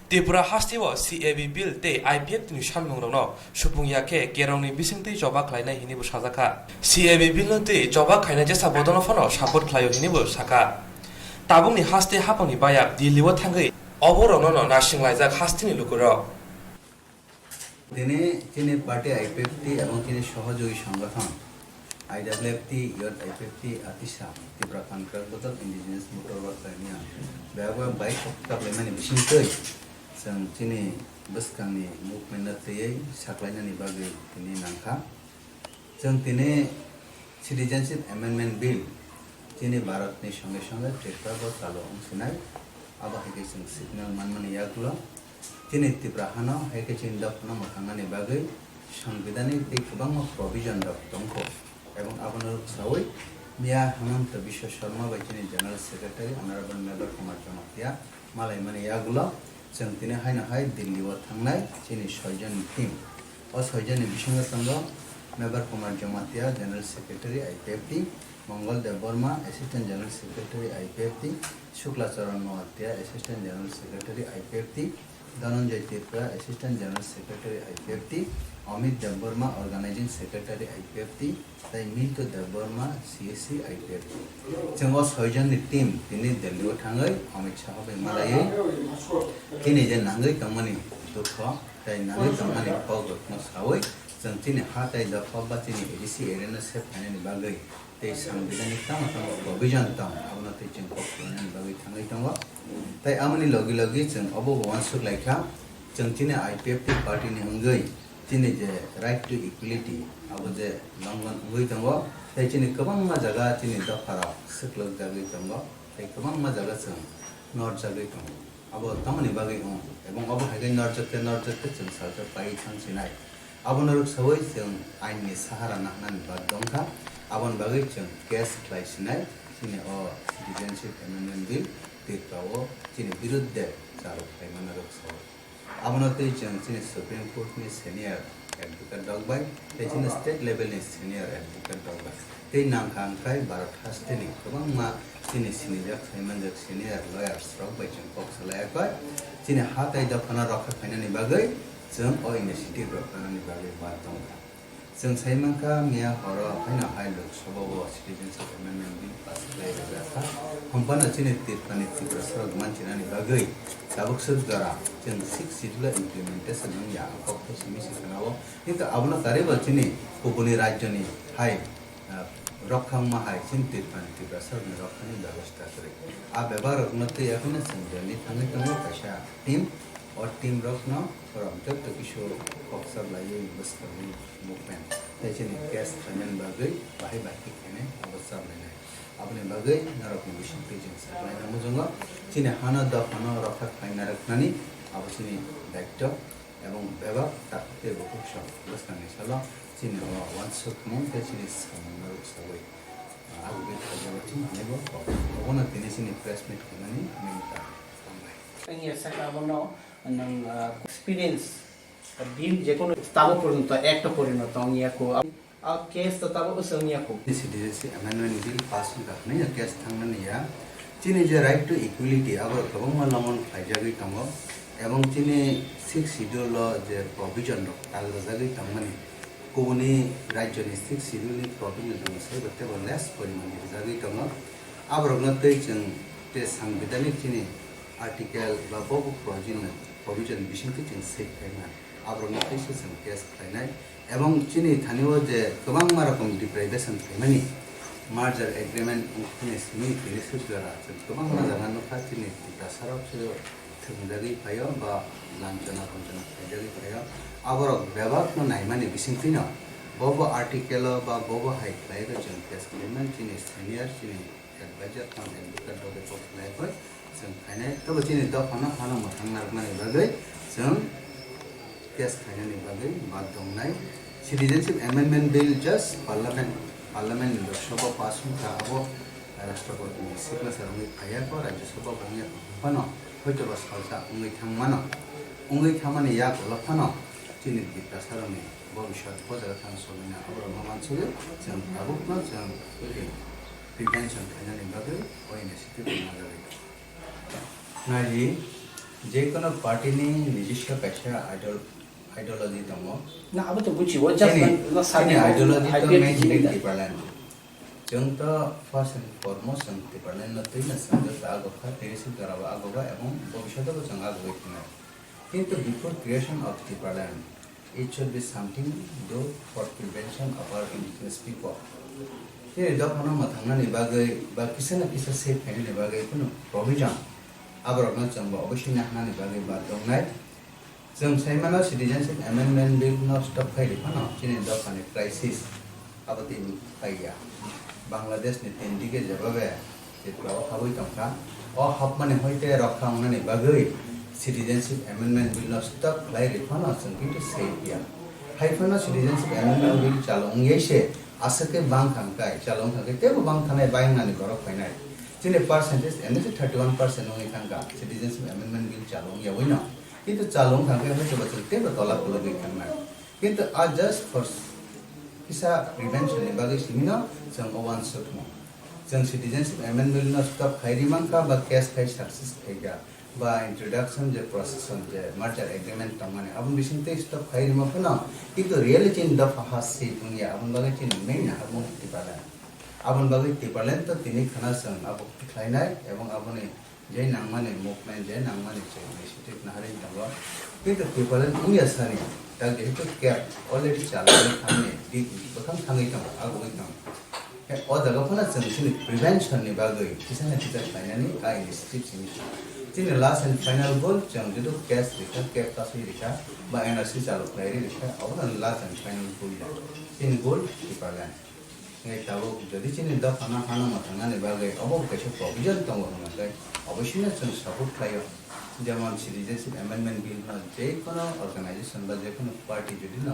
ত্রিপুরা হাস্তিও CAB বিল তে IPF তিনি সানমুংরनो সুপুংयाखे केरंनि बिसिंतै जबा खालायनाय हिनिबो साजाखा CAB बिल ते जबा खायनाय जेसा बदनो फनो सापर्ट खालायो हिनिबो साका ताबुंनि हास्ते हापंनि बाया दिल्लिओ थांगै अबरनो नासिंलायजाक हास्तिनि लुकुरो তিনি পার্টি আইপিএফটি এবং তিনি সহযোগী সংগঠন IWFT Youth IPFT Atisha Tibra Kankral Botal Indigenous Motor Work Union Bawa baik kaplemani bisingkoi sang cini beskangni movement natei saklainani bagi ini nangka sang tini Citizenship Amendment Bill cini Bharat ni songe songe Tripura bo talo ongsinai aba hege sang signal manmani yakulo cini Tibra hano hege cini dok nama kangani bagi সংবিধানিক এই গোবাং provision দক দংখো এবং আপনার সবাই মিয়া হেমন্ত বিশ্ব শর্মা বাইচিনি general secretary honourable member Kumar Jamatia মালাই মানে ইয়াগুলো जों তিনি হাইনা হাই দিল্লিও থাংনাই চিনি 6 জন টিম ও 6 জনের বিসঙ্গে সঙ্গ member Kumar Jamatia general secretary IPFT Mangal Debbarma assistant general secretary IPFT Shuklacharan Noatia assistant general secretary IPFT Dhananjay Tripura assistant general secretary IPFT Amit Debbarma organising secretary IPFT তাই মিন্টু দেববর্মা CSC IPFT जों 6 जननि टीम दिनै दिल्लीआव थाङै अमित शाह बेमालायै दिनै जे नांगै तमनि दुख ताई नांगै तमनि पगतनो सावै जों दिनै हाथाय दफा बा दिनै एडिसि एरेना से फाइनानि बागै तै संविधानिक ताम प्रोभिजन ताम आबनो तै जों पक्कनि बागै थाङै दङ ताई आमनि लगे लगे जों अबो वानसुक लाइखा जों दिनै IPFT पार्टीनि हंगै दिनै जे राइट टु इक्वालिटी आबो जे लंगन हंगै दङ ताई दिनै गोबां जायगा दिनै दफाराव सुक्लक जागै दङ ताई गोबां जायगा जों नर्थ जागै दङ आबो तामनि बागै दङ एबं अबो हागै नर्थ जते जों सालजा पाइ थांसिनाय आबो नरुक सबै जों आइननि साहारा नाहनानि बाद दंखा आबन बागै जों केस क्लाइसिनाय दिनै अ सिटिजेनशिप एमेन्डमेन्ट बिल दैफ्राव दिनै बिरुद्ध जारुक फाइमानरुक सबै आबनतै जों दिनै सुप्रिम कोर्टनि senior advocate dog by the state level is senior advocate dog by they nang kan kai barat has teni kabang ma sini sini jak Simon jak senior lawyers dog by jeng kok selaya kai sini hatai da phana rakha phaina ni bagai jeng o initiative rakha ni bagai batong जों साइमांका मिया हर फाइना high लोक सभाव citizenship amendment bill pass खालामजाखा हमपाना चिने तिरपानि तिब्रा सरग मानचिनानि बागै साबकसर द्वारा जों 6 schedule implementation नि या कक्ट सिमिसि खानाव किन्तु आबना तारेबा चिने गुबुननि राज्यनि हाइ रखांमा हाइ चिन तिरपानि तिब्रा सरगनि रखानि व्यवस्था करे आ व्यवहार उन्नति याखिना संजनि थांनि थांनि पैसा टीम और टीम रखना और हम तक तो किशोर अक्सर लाइए बस करने मूवमेंट ऐसे नहीं कैश फाइनल बागै बाहे बाकी कहने अवसर लेना अपने बागै नरक मिशन पेजिंग से लाइन मुझे चिने हाना द हाना रखा फाइनल रखनानी अब चिने दायित्व एवं व्यवहार ताकते बहुत शौक बस करने चला चिने वन शॉट में ते चिने समन्वय सवै आगे खाजा चिने हमें वो ना तेने चिने प्रेस मीट करनानी मिलता ini sekarang nang experience din je kono tabo porunto ekta porunto ngia ko a case to tabo usangnya ko citizenship amendment bill pass hu rakne ya case thangna ni ya chini je right to equality abar kabang malamon faijagi tango ebong chini 6 schedule lo je provision ro tal jagi tangmani koni rajyo ni 6 schedule ni provision dang sai batte less poriman jagi tango abar ngatei chang te संवैधानिक chini article বা বহু provision বিষয়টি চিন set খাইনা আবরণ কিছু song case খাইনাই এবং চিনি স্থানীয় যে গোबां রকম ডিপ্রাইভেশন খাইমানি মার্জার এগ্রিমেন্ট উনি সিমি ফিলিসিস দ্বারা গোबां জানানো খাতিনি তাসারাও থংজাগি পায় বা লাঞ্ছনা কঞ্চনা খাইজাগি পায় আবর ব্যবহার নাইমানি বিসিংতিনা বহু আর্টিকেল বা বহু হাই খাইগা চিন কেস খাইমান চিনি সিনিয়র চিনি এডভাইজার কাম এডভোকেট দবে পখলাই কয় जों खायनाय तब चिनि द फाना फाना मोथां नारनाय बागै जों केस खायनायनि बागै बात दंनाय citizenship amendment bill just parliament Lok Sabha pass खाबो राष्ट्रपति सिग्नेचार उंगै खायाको राज्यसभा बंगिया फानो हयतो बस खालसा उंगै थांमानो उंगै थामानि या गलफानो चिनि बिकासारनि भबिष्यत बजार थां सलिना अब्र मानसुगे जों आबुकनो जों प्रिभेन्सन खायनायनि बागै इनिशिएटिभ लानाय नाजी जे कोनो पार्टी नि निजिस्क पैसा आइडियोलॉजी दंगो ना अब तो बुझी वो जस्ट ना सानी आइडियोलॉजी तो मैं जिंदगी परलान जों तो फर्स्ट एंड फॉरमोस्ट जों परलान न तैना संग आगो खा तेरेसि गराबा आगोबा एवं भविष्यत को जों आगो होइना किंतु बिफोर क्रिएशन ऑफ द परलान it should be something do for prevention of our indigenous people ये दफाना मथांना नि बागै बा किसना किसा सेफ खायनि बागै कोनो प्रोविजन आबरना जोंबो अवश्य नाहनानि बागै बात दंनाय जों साइमाना सिटिजनशिप एमेन्डमेन्ट बिल न स्टप खायरिफानो चिनि दफानि क्राइसिस आबति फाइया बांग्लादेश नि तेन्दिके जबाबे जेब्लाव हाबै दंखा अ हाबमाने होइते रखांनानि बागै सिटिजनशिप एमेन्डमेन्ट बिल न स्टप खायरिफानो जों किन्तु सेफिया हाइफाना सिटिजनशिप एमेन्डमेन्ट बिल चालंगैसे आसके बांग थांखाय चालं थांखाय तेबो बांग थानाय बायनानि गरक फायनाय चिनि परसेंटेज एनएस 31% होई थांगा सिटिजनशिप एमेन्डमेन्ट बिल चालं यावैनो किन्तु चालं थांखाय होय बचल तेबो तला पुलगै थांनाय किन्तु आ जस्ट फॉर किसा प्रिवेंशन नि बागै सिमिनो जों अवान सटमो जों सिटिजनशिप एमेन्डमेन्ट बिल न स्टप खायरिमांका बा केस खाय सक्सेस खायगा बा इंट्रोडक्शन जे प्रोसेसन जे मर्जर एग्रीमेंट तमाने अब बिसिंते स्टप खायरिमा फना किन्तु रियलिटी इन द फाहासि दुनिया अब बागै चिन मेन हाबो तिपाला अब बागै तिपालेन त तिनि खाना जों अब खायनाय एवं abone जे नांमाने मुभमेन्ट जे नांमाने जे इनिशिएटिभ नाहारि दंगो किन्तु तिपालेन उया सानि दा जेहेतु केप अलरेडी चालनानै थांने दि बखां थाङै दं आगोै दं अ जागाफोरा जों सिनि प्रिवेंशन नि बागै किसाना किसा खायनानै आ इनिशिएटिभ सिनि चिनि लास्ट एंड फाइनल गोल जों जुदु केस रिखा केप तासै रिखा बा एनआरसी चालु खायरि रिखा अब लास्ट एंड फाइनल गोल चिनि गोल तिपालेन ngay tahu jadi cini dah kana kana matangane bagai abo kaisa provision tong nagai obviously na chung support khayo যেমন সিটিজেনশিপ অ্যামেন্ডমেন্ট বিল না যে কোনো অর্গানাইজেশন বা যে কোনো পার্টি যদি না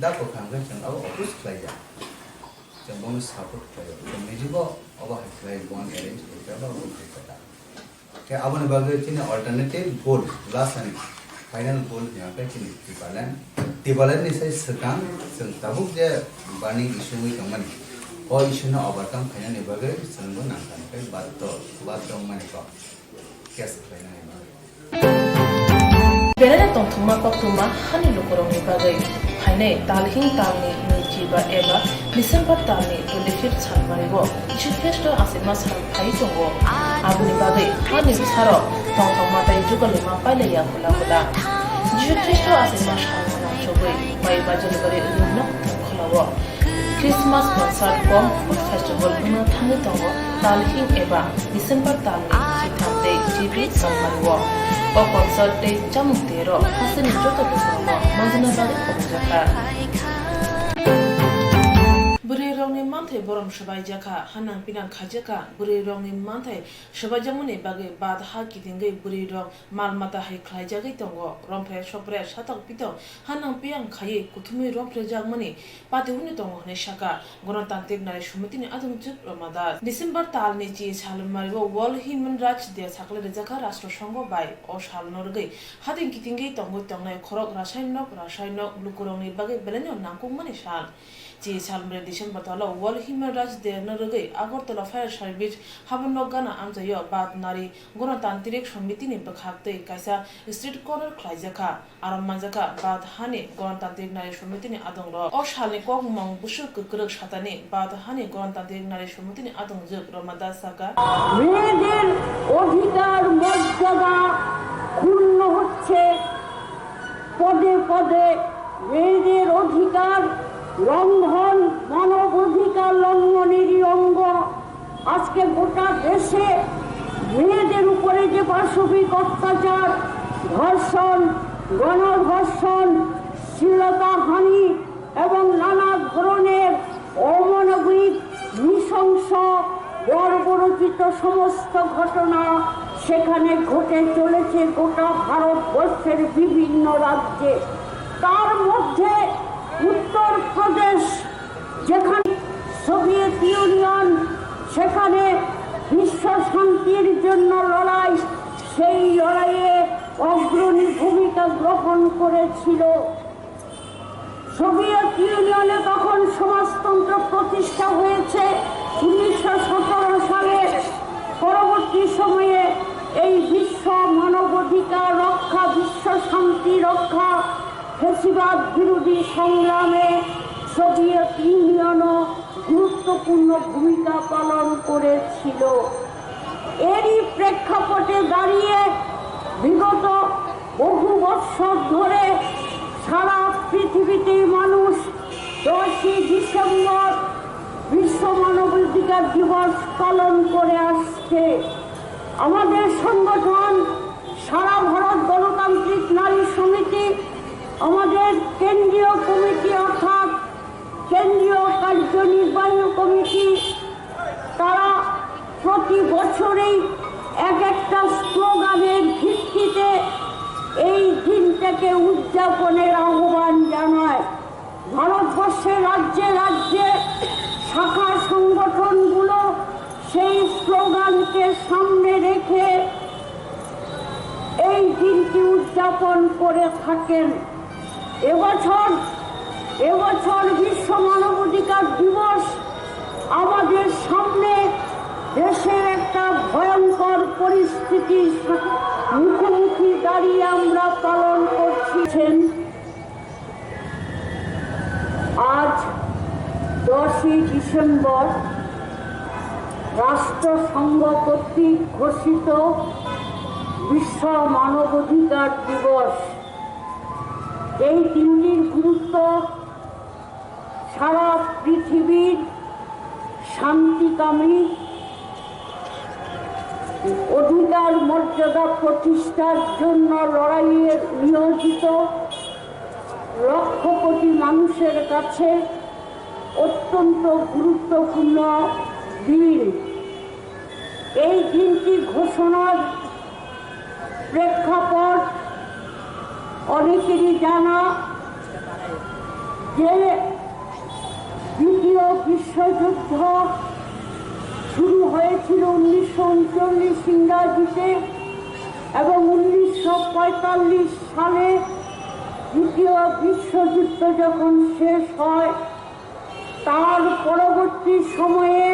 দা को खांगा जों अब अपोज खाया जों बोनो सपोर्ट खायो जों मेजिबो अब हाय बन अरेंज खाया बा बोल खाया के आबने बागे चिनि अल्टरनेटिव गोल लास्ट अनि फाइनल गोल यहाँ पे चिनी टिबालन नि साइ सकां जों ताबुक जे बार्निं इशु मै दंमोन अ इशुनो ओभारकाम खालामनायनि बागै जोंबो नांथानिफ्राय बाध्य माने को केस खालामनायनि बागै बेलाना तंथुमा पक्तुमा हानि लोकरंनि बागै फाइनै तालहिं तालनि नैजिबा एबा डिसेम्बर तालनि 25 सानमारिगो इशु फेस्ट आसिमा सान फाइ दंगो आबुनि बागै हानि सारो तंथुमा ताइ जुगलेमा पाइलाया खुला इशु फेस्ट आसिमा सान नाचोबै माइ बाजलगरे रुमना खलावो क्रिसमास कनसार्ट बम फुड फेस्टिवल हुना थांनि दंगो तालहिं एबा डिसेम्बर तालनि जिथामदै जिबि सानमारिगो o concert day chamutero hasini joto bisama manjana bari khobjaka buri rongni manthai borom shabai jaka hanang pinang khajaka buri rongni manthai shabai jamuni bage bad ha kidingai buri rong malmata hai khlai jagai tongo rompre sopre satak pito hanang piang khai kuthumi rompre jagmani pati huni tongo ne shaka ganatantik nare sumitini adum chuk ramada december talni ji salmari world human rights day sakle jaka rashtra sangho bai o salnorgai hadin kitingai tongo tongnai khorok rasayanok lukurongni bage belenyo nangkungmani sal ji salmre december tala world human rights day nargai agartala fire service habanok gana amjayo bad nari ganatantik sumitini bakhakte kaisa street corner khlaijaka aram manjaka bad hani ganatantik nari sumitini adongro o salni kokmong busu kukruk satani bad hani ganatantik nari sumitini adongjok ramada saka মেয়েদের অধিকার মর্যাদা ক্ষুণ্ণ হচ্ছে পদে পদে মেয়েদের অধিকার লঙ্ঘন মানব অধিকার লঙ্ঘনেরই অঙ্গ আজকে গোটা দেশে মেয়েদের উপরে যে পাশবিক অত্যাচার ধর্ষণ গণধর্ষণ শ্লীলতাহানি এবং নানা ধরনের অমানবিক নৃশংস বর্বরচিত সমস্ত ঘটনা সেখানে ঘটে চলেছে গোটা ভারতবর্ষের বিভিন্ন রাজ্যে তার মধ্যে উত্তরপ্রদেশ যেখানে সোভিয়েত ইউনিয়ন সেখানে বিশ্ব শান্তির জন্য লড়াই সেই লড়াইয়ে অগ্রণী ভূমিকা গ্রহণ করেছিল সোভিয়েত ইউনিয়নে তখন সমাজতন্ত্র প্রতিষ্ঠা হয়েছে 1917 সালে পরবর্তী সময়ে এই বিশ্ব মানবাধিকার রক্ষা বিশ্ব শান্তি রক্ষা ফ্যাসিবাদ বিরোধী সংগ্রামে সোভিয়েত ইউনিয়নও গুরুত্বপূর্ণ ভূমিকা পালন করেছিল এরই প্রেক্ষাপটে দাঁড়িয়ে বিগত বহু বছর ধরে সারা পৃথিবীতে মানুষ 10 ডিসেম্বর বিশ্ব মানবাধিকার দিবস পালন করে আসছে আমাদের সংগঠন সারা ভারত গণতান্ত্রিক নারী সমিতি আমাদের কেন্দ্রীয় কমিটি অর্থাৎ কেন্দ্রীয় কার্যনির্বাহী কমিটি তারা প্রতি বছরেই এক একটা স্লোগানের ভিত্তিতে এই দিনটাকে উদযাপনের আহ্বান জানায় ভারতবর্ষের রাজ্যে রাজ্যে শাখা সংগঠনগুলো সেই স্লোগানকে সামনে রেখে এই দিনটি উদযাপন করে থাকেন এবছর বিশ্ব মানবাধিকার দিবস আমাদের সামনে দেশের একটা ভয়ঙ্কর পরিস্থিতির মুখোমুখি দাঁড়িয়ে আমরা পালন করছেন আজ 10 ডিসেম্বর রাষ্ট্রসংঘ কর্তৃক ঘোষিত বিশ্ব মানবাধিকার দিবস এই দিনটির গুরুত্ব সারা পৃথিবীর শান্তিকামী অধিকার মর্যাদা প্রতিষ্ঠার জন্য লড়াইয়ে নিয়োজিত লক্ষ কোটি মানুষের কাছে অত্যন্ত গুরুত্বপূর্ণ দিন এই দিনটি ঘোষণার প্রেক্ষাপট অনেকেরই জানা যে দ্বিতীয় বিশ্বযুদ্ধ শুরু হয়েছিল 1939 ইংরাজিতে এবং 1945 সালে দ্বিতীয় বিশ্বযুদ্ধ যখন শেষ হয় তার পরবর্তী সময়ে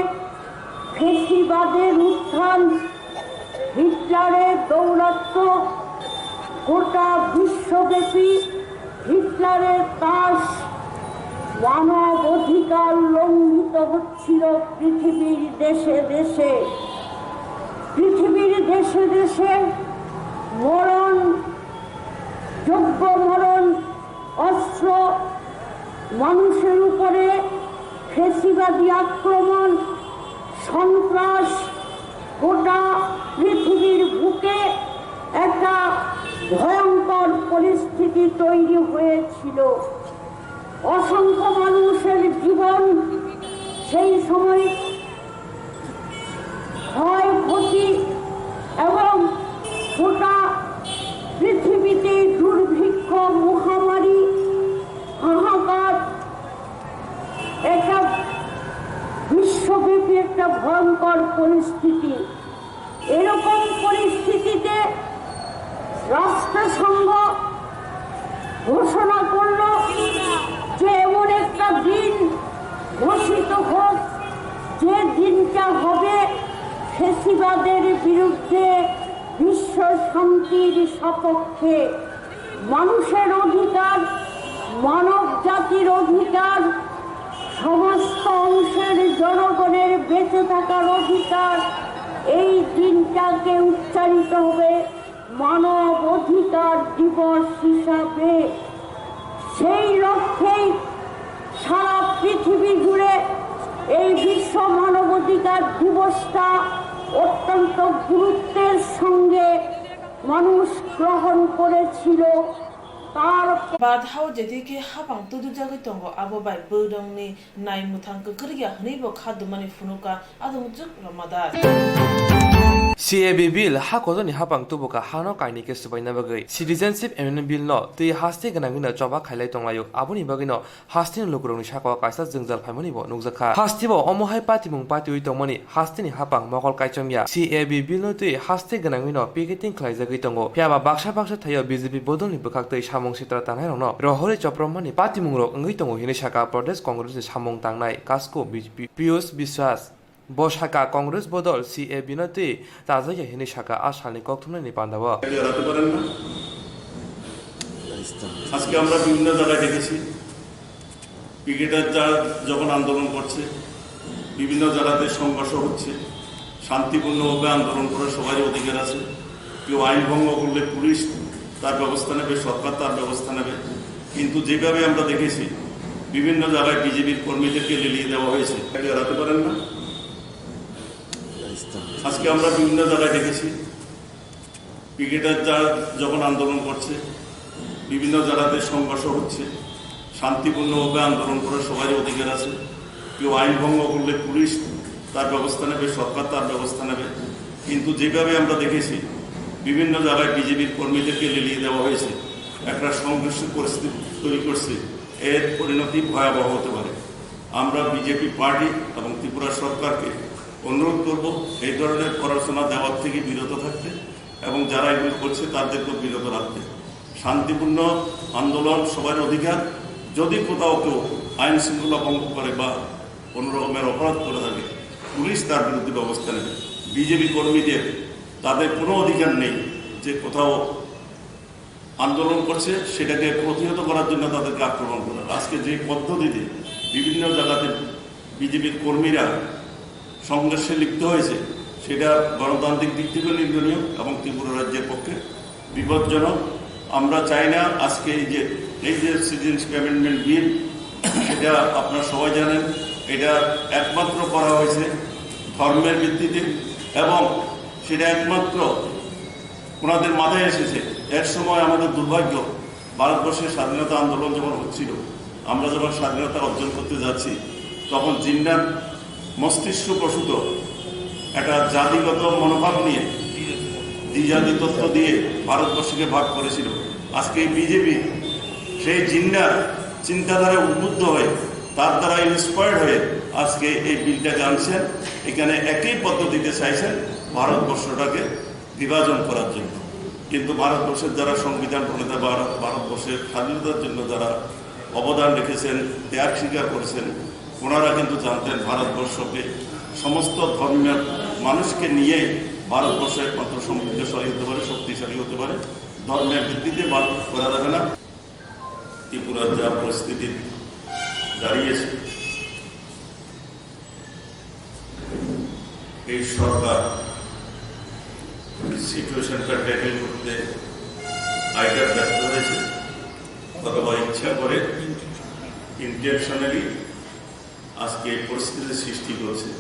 ফ্যাসিবাদের উত্থান, হিটলারের দৌরাত্ম্য, গোটা বিশ্বব্যাপী হিটলারের তাস, মানব অধিকার লঙ্ঘিত হচ্ছিল পৃথিবীর দেশে দেশে। পৃথিবীর দেশে দেশে মরণ, যোগ্য মরণ, অস্ত্র, মানুষের উপরে ফ্যাসিবাদী আক্রমণ, সন্ত্রাস, গোটা পৃথিবীর বুকে একটা ভয়ঙ্কর পরিস্থিতি তৈরি হয়েছিল। অসংখ্য মানুষের জীবন সেই সময় ক্ষয়ক্ষতি এবং গোটা পৃথিবীতে দুর্ভিক্ষ, মহামারী, হাহাকার, এটা বিশ্বব্যাপী একটা ভয়ঙ্কর পরিস্থিতি। এরকম পরিস্থিতিতে রাষ্ট্রসংঘ ঘোষণা করল যে এমন একটা দিন ঘোষিত হোক যে দিনটা হবে ফ্যাসিবাদের বিরুদ্ধে, বিশ্ব শান্তির সপক্ষে, মানুষের অধিকার, মানব জাতির অধিকার, সমস্ত অংশের জনগণের বেঁচে থাকার অধিকার। এই দিনটাকে উচ্চারিত হবে মানব অধিকার দিবস হিসাবে। সেই লক্ষ্যেই সারা পৃথিবী জুড়ে এই বিশ্ব মানবাধিকার দিবসটা অত্যন্ত গুরুত্বের সঙ্গে মানুষ গ্রহণ করেছিল। তার বাধাও যেদিকে হাবাং তুদু জাগৈ দङ abo bai bodongni naimmuthang kekriya hnibo khadumani funuka adumujuk ramadan CAB bill ha kodoni hapang tubuka hano kaini ke subaina bagai citizenship amendment bill no tui haste ganangina joba khailai tonglayo aboni bagino hastin lukuroni shakwa kaisa jingjal phaimani bo nukjakha hastibo omohai patimung patiwi tongmani hastini hapang mokol kaichamya CAB bill no tui haste ganangino piketing khlaijagui tongo pyaba baksa baksa thayo BJP bodolni bukhaktui samung sitra tanai rongno rohori chopromani patimung rok ngui tongo hini shaka Pradesh Congress ni samung tangnai kasko Piyush Biswas বসাকা Congress বদল CAB নতে তাজাইয়া হিনি শাখা আসানি কক্থুমনি পান্দাবা হারাতে পারেন না। আজকে আমরা বিভিন্ন জায়গায় দেখেছি পিকেটাররা যখন আন্দোলন করছে, বিভিন্ন জায়গাতে সংঘর্ষ হচ্ছে, শান্তিপূর্ণভাবে আন্দোলন করার সবারই অধিকার আছে। কেউ আইন ভঙ্গ করলে পুলিশ তার ব্যবস্থা নেবে, সরকার তার ব্যবস্থা নেবে। কিন্তু যেভাবে আমরা দেখেছি বিভিন্ন জায়গায় বিজেপির কর্মীদেরকে লেলিয়ে দেওয়া হয়েছে, হারাতে পারেন না। আজকে আমরা বিভিন্ন জায়গায় দেখেছি পিকেটাররা যখন আন্দোলন করছে, বিভিন্ন জায়গাতে সংঘর্ষ হচ্ছে, শান্তিপূর্ণভাবে আন্দোলন করার সবারই অধিকার আছে। কেউ আইন ভঙ্গ করলে পুলিশ তার ব্যবস্থা নেবে, সরকার তার ব্যবস্থা নেবে। কিন্তু যেভাবে আমরা দেখেছি বিভিন্ন জায়গায় বিজেপির কর্মীদেরকে লেলিয়ে দেওয়া হয়েছে, একটা সংঘর্ষের পরিস্থিতি তৈরি করছে, এর পরিণতি ভয়াবহ হতে পারে। আমরা বিজেপি পার্টি এবং ত্রিপুরা সরকারকে অনুরোধ করব এই ধরনের পড়াশোনা দেওয়ার থেকে বিরত থাকতে এবং যারা এগুলো করছে তাদেরকেও বিরত রাখতে। শান্তিপূর্ণ আন্দোলন সবার অধিকার। যদি কোথাও কেউ আইন শৃঙ্খলা ভঙ্গ করে বা কোনো রকমের অপরাধ করে থাকে, পুলিশ তার বিরুদ্ধে ব্যবস্থা নেবে। বিজেপি কর্মীদের তাদের কোনো অধিকার নেই যে কোথাও আন্দোলন করছে সেটাকে প্রতিহত করার জন্য তাদেরকে আক্রমণ করা। আজকে যে পদ্ধতিতে বিভিন্ন জায়গাতে বিজেপির কর্মীরা সংঘর্ষে লিপ্ত হয়েছে সেটা গণতান্ত্রিক দিক থেকে নিন্দনীয় এবং ত্রিপুরা রাজ্যের পক্ষে বিপজ্জনক। আমরা চাই না আজকে এই যে সিটিজেনশিপ অ্যামেন্ডমেন্ট বিল, এটা আপনারা সবাই জানেন, এটা একমাত্র করা হয়েছে ধর্মের ভিত্তিতে এবং সেটা একমাত্র ওনাদের মাথায় এসেছে। এক সময় আমাদের দুর্ভাগ্য, ভারতবর্ষের স্বাধীনতা আন্দোলন যখন হচ্ছিল, আমরা যখন স্বাধীনতা অর্জন করতে যাচ্ছি, তখন জিন্নার মস্তিষ্ক প্রসূত একটা জাতিগত মনোভাব নিয়ে দ্বিজাতি তত্ত্ব দিয়ে ভারতবর্ষকে ভাগ করেছিল। আজকে এই বিজেপি সেই জিন্নার চিন্তাধারায় উদ্বুদ্ধ হয়ে, তার দ্বারা ইন্সপায়ার্ড হয়ে আজকে এই বিলটাকে আনছেন। এখানে একই পদ্ধতিতে চাইছেন ভারতবর্ষটাকে বিভাজন করার জন্য। কিন্তু ভারতবর্ষের যারা সংবিধান প্রণেতা বা ভারতবর্ষের স্বাধীনতার জন্য যারা অবদান রেখেছেন, ত্যাগ স্বীকার করেছেন, ওনারা কিন্তু জানতেন ভারতবর্ষকে সমস্ত ধর্মের মানুষকে নিয়ে ভারতবর্ষ একমাত্র সমৃদ্ধশালী হতে পারে, শক্তিশালী হতে পারে। ধর্মের ভিত্তিতে করা যাবে না। ত্রিপুরার যা পরিস্থিতি দাঁড়িয়েছে, এই সরকার সিচুয়েশনটা ট্যাকেল করতে আইডার ব্যর্থ হয়েছে অথবা ইচ্ছা করে ইন্টেনশনালি আজকে এই পরিস্থিতির সৃষ্টি করছে।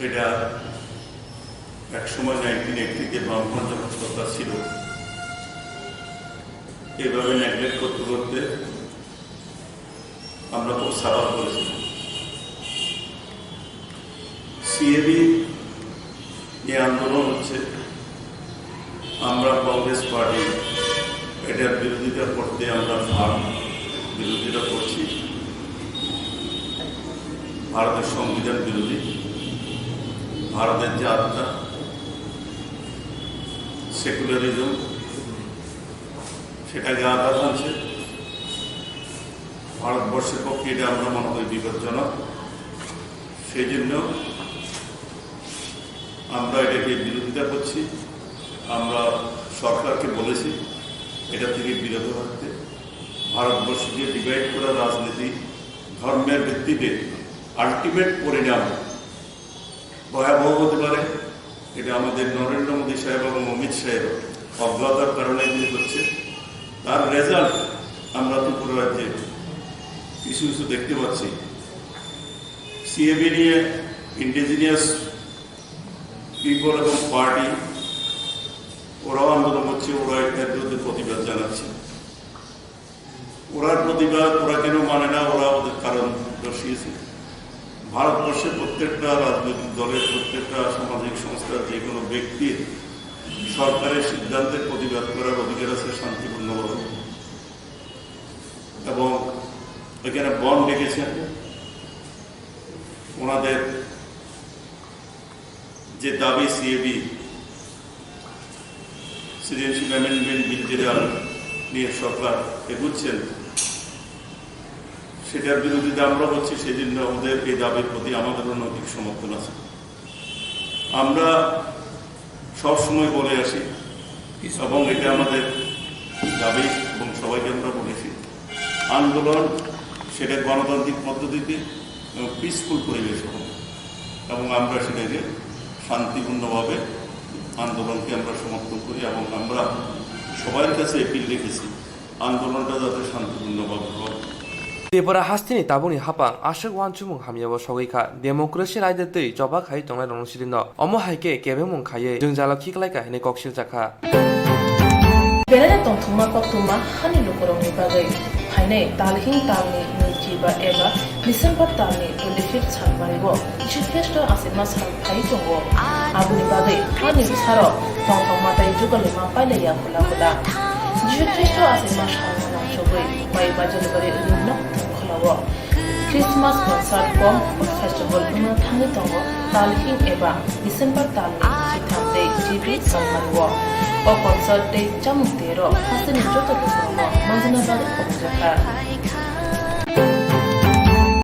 এটা একসময় 1980-তে ব্রাহ্মণ যখন সরকার ছিল, এভাবে নেগলেক্ট করতে করতে আমরা খুব সাফার করেছিলাম। সিএবি যে আন্দোলন হচ্ছে, আমরা কংগ্রেস পার্টি এটার বিরোধিতা করতে আমরা বিরোধিতা করছি। ভারতের সংবিধান বিরোধী, ভারতের যে আত্মা সেকুলারিজম সেটাকে আঘাত আনছে। ভারতবর্ষের পক্ষে এটা আমরা মনে করি বিপজ্জনক। সেই জন্য আমরা এটাকে বিরোধিতা করছি। আমরা সরকারকে বলেছি এটা থেকে বিরত থাকতে। ভারতবর্ষকে ডিভাইড করা রাজনীতি ধর্মের ভিত্তিতে আলটিমেট পরিণাম ভয়াবহ হতে পারে। এটা আমাদের নরেন্দ্র মোদী সাহেব এবং অমিত সাহেব অজ্ঞতার কারণে যিনি হচ্ছে, তার রেজাল্ট আমরা ত্রিপুরা রাজ্যে কিছু কিছু দেখতে পাচ্ছি। সিএবি নিয়ে ইন্ডিজিনিয়াস পিপল এবং পার্টি ওরাও আন্দোলন করছে, ওরা এটার বিরুদ্ধে প্রতিবাদ জানাচ্ছে। ওরার প্রতিবাদ ওরা কেন মানে না, ওরা ওদের কারণ দর্শিয়েছে। ভারতবর্ষের প্রত্যেকটা রাজনৈতিক দলের, প্রত্যেকটা সামাজিক সংস্থার যে কোনো ব্যক্তির সরকারের সিদ্ধান্তের প্রতিবাদ করার অধিকার আছে শান্তিপূর্ণভাবে। এবং এখানে বন ডেকেছেন, ওনাদের যে দাবি সিএবি সিটিজেনশিপ অ্যামেন্ডমেন্ট বিল যেটা নিয়ে সরকার এগুচ্ছেন, সেটার বিরোধিতা আমরা করছি। সেই জন্য আমাদের এই দাবির প্রতি আমাদেরও নৈতিক সমর্থন আছে। আমরা সবসময় বলে আসি এবং এটা আমাদের দাবি এবং সবাইকে আমরা বলেছি, আন্দোলন সেটা গণতান্ত্রিক পদ্ধতিতে এবং পিসফুল পরিবেশ হবে এবং আমরা সেটাকে শান্তিপূর্ণভাবে আন্দোলনকে আমরা সমর্থন করি এবং আমরা সবার কাছে এপিল রেখেছি আন্দোলনটা যাতে শান্তিপূর্ণভাবে হয়। ত্রিপুরা হাস্তিনি তাবুনি হাপা আশক ওয়ানচুমুং হামিয়াবো সগৈখা ডেমোক্রেসি রাयदोतै जबा खाय तंनाय रनसिलिन अमो हायके केबेमुं खायै जों जालो खिखलायका हेने कक्सिल जाखा बेरायना तंथुमा कक्तुमा हानि लुकरंनि बागै हायनै तालहिं तालनि नैजिबा एबा डिसेम्बर तालनि 25 सानमारिगो इसिफेस्ट आसिमा सान फाय दंगो आबुनि बागै हानि सारो तंथुमा ताय जुगलेमा पाइलाया खुला जिफेस्ट आसिमा सान सबै बाय बाजलबरे उन्नो खलावो क्रिसमास कनसार्ट कम फेस्टिवल उनो थाङै दङ तालहिं एबा डिसेम्बर तालनि जिथामदै जिबि सानमारिगो o concert day jamu tero hasini joto kusumo manjana bari khobjaka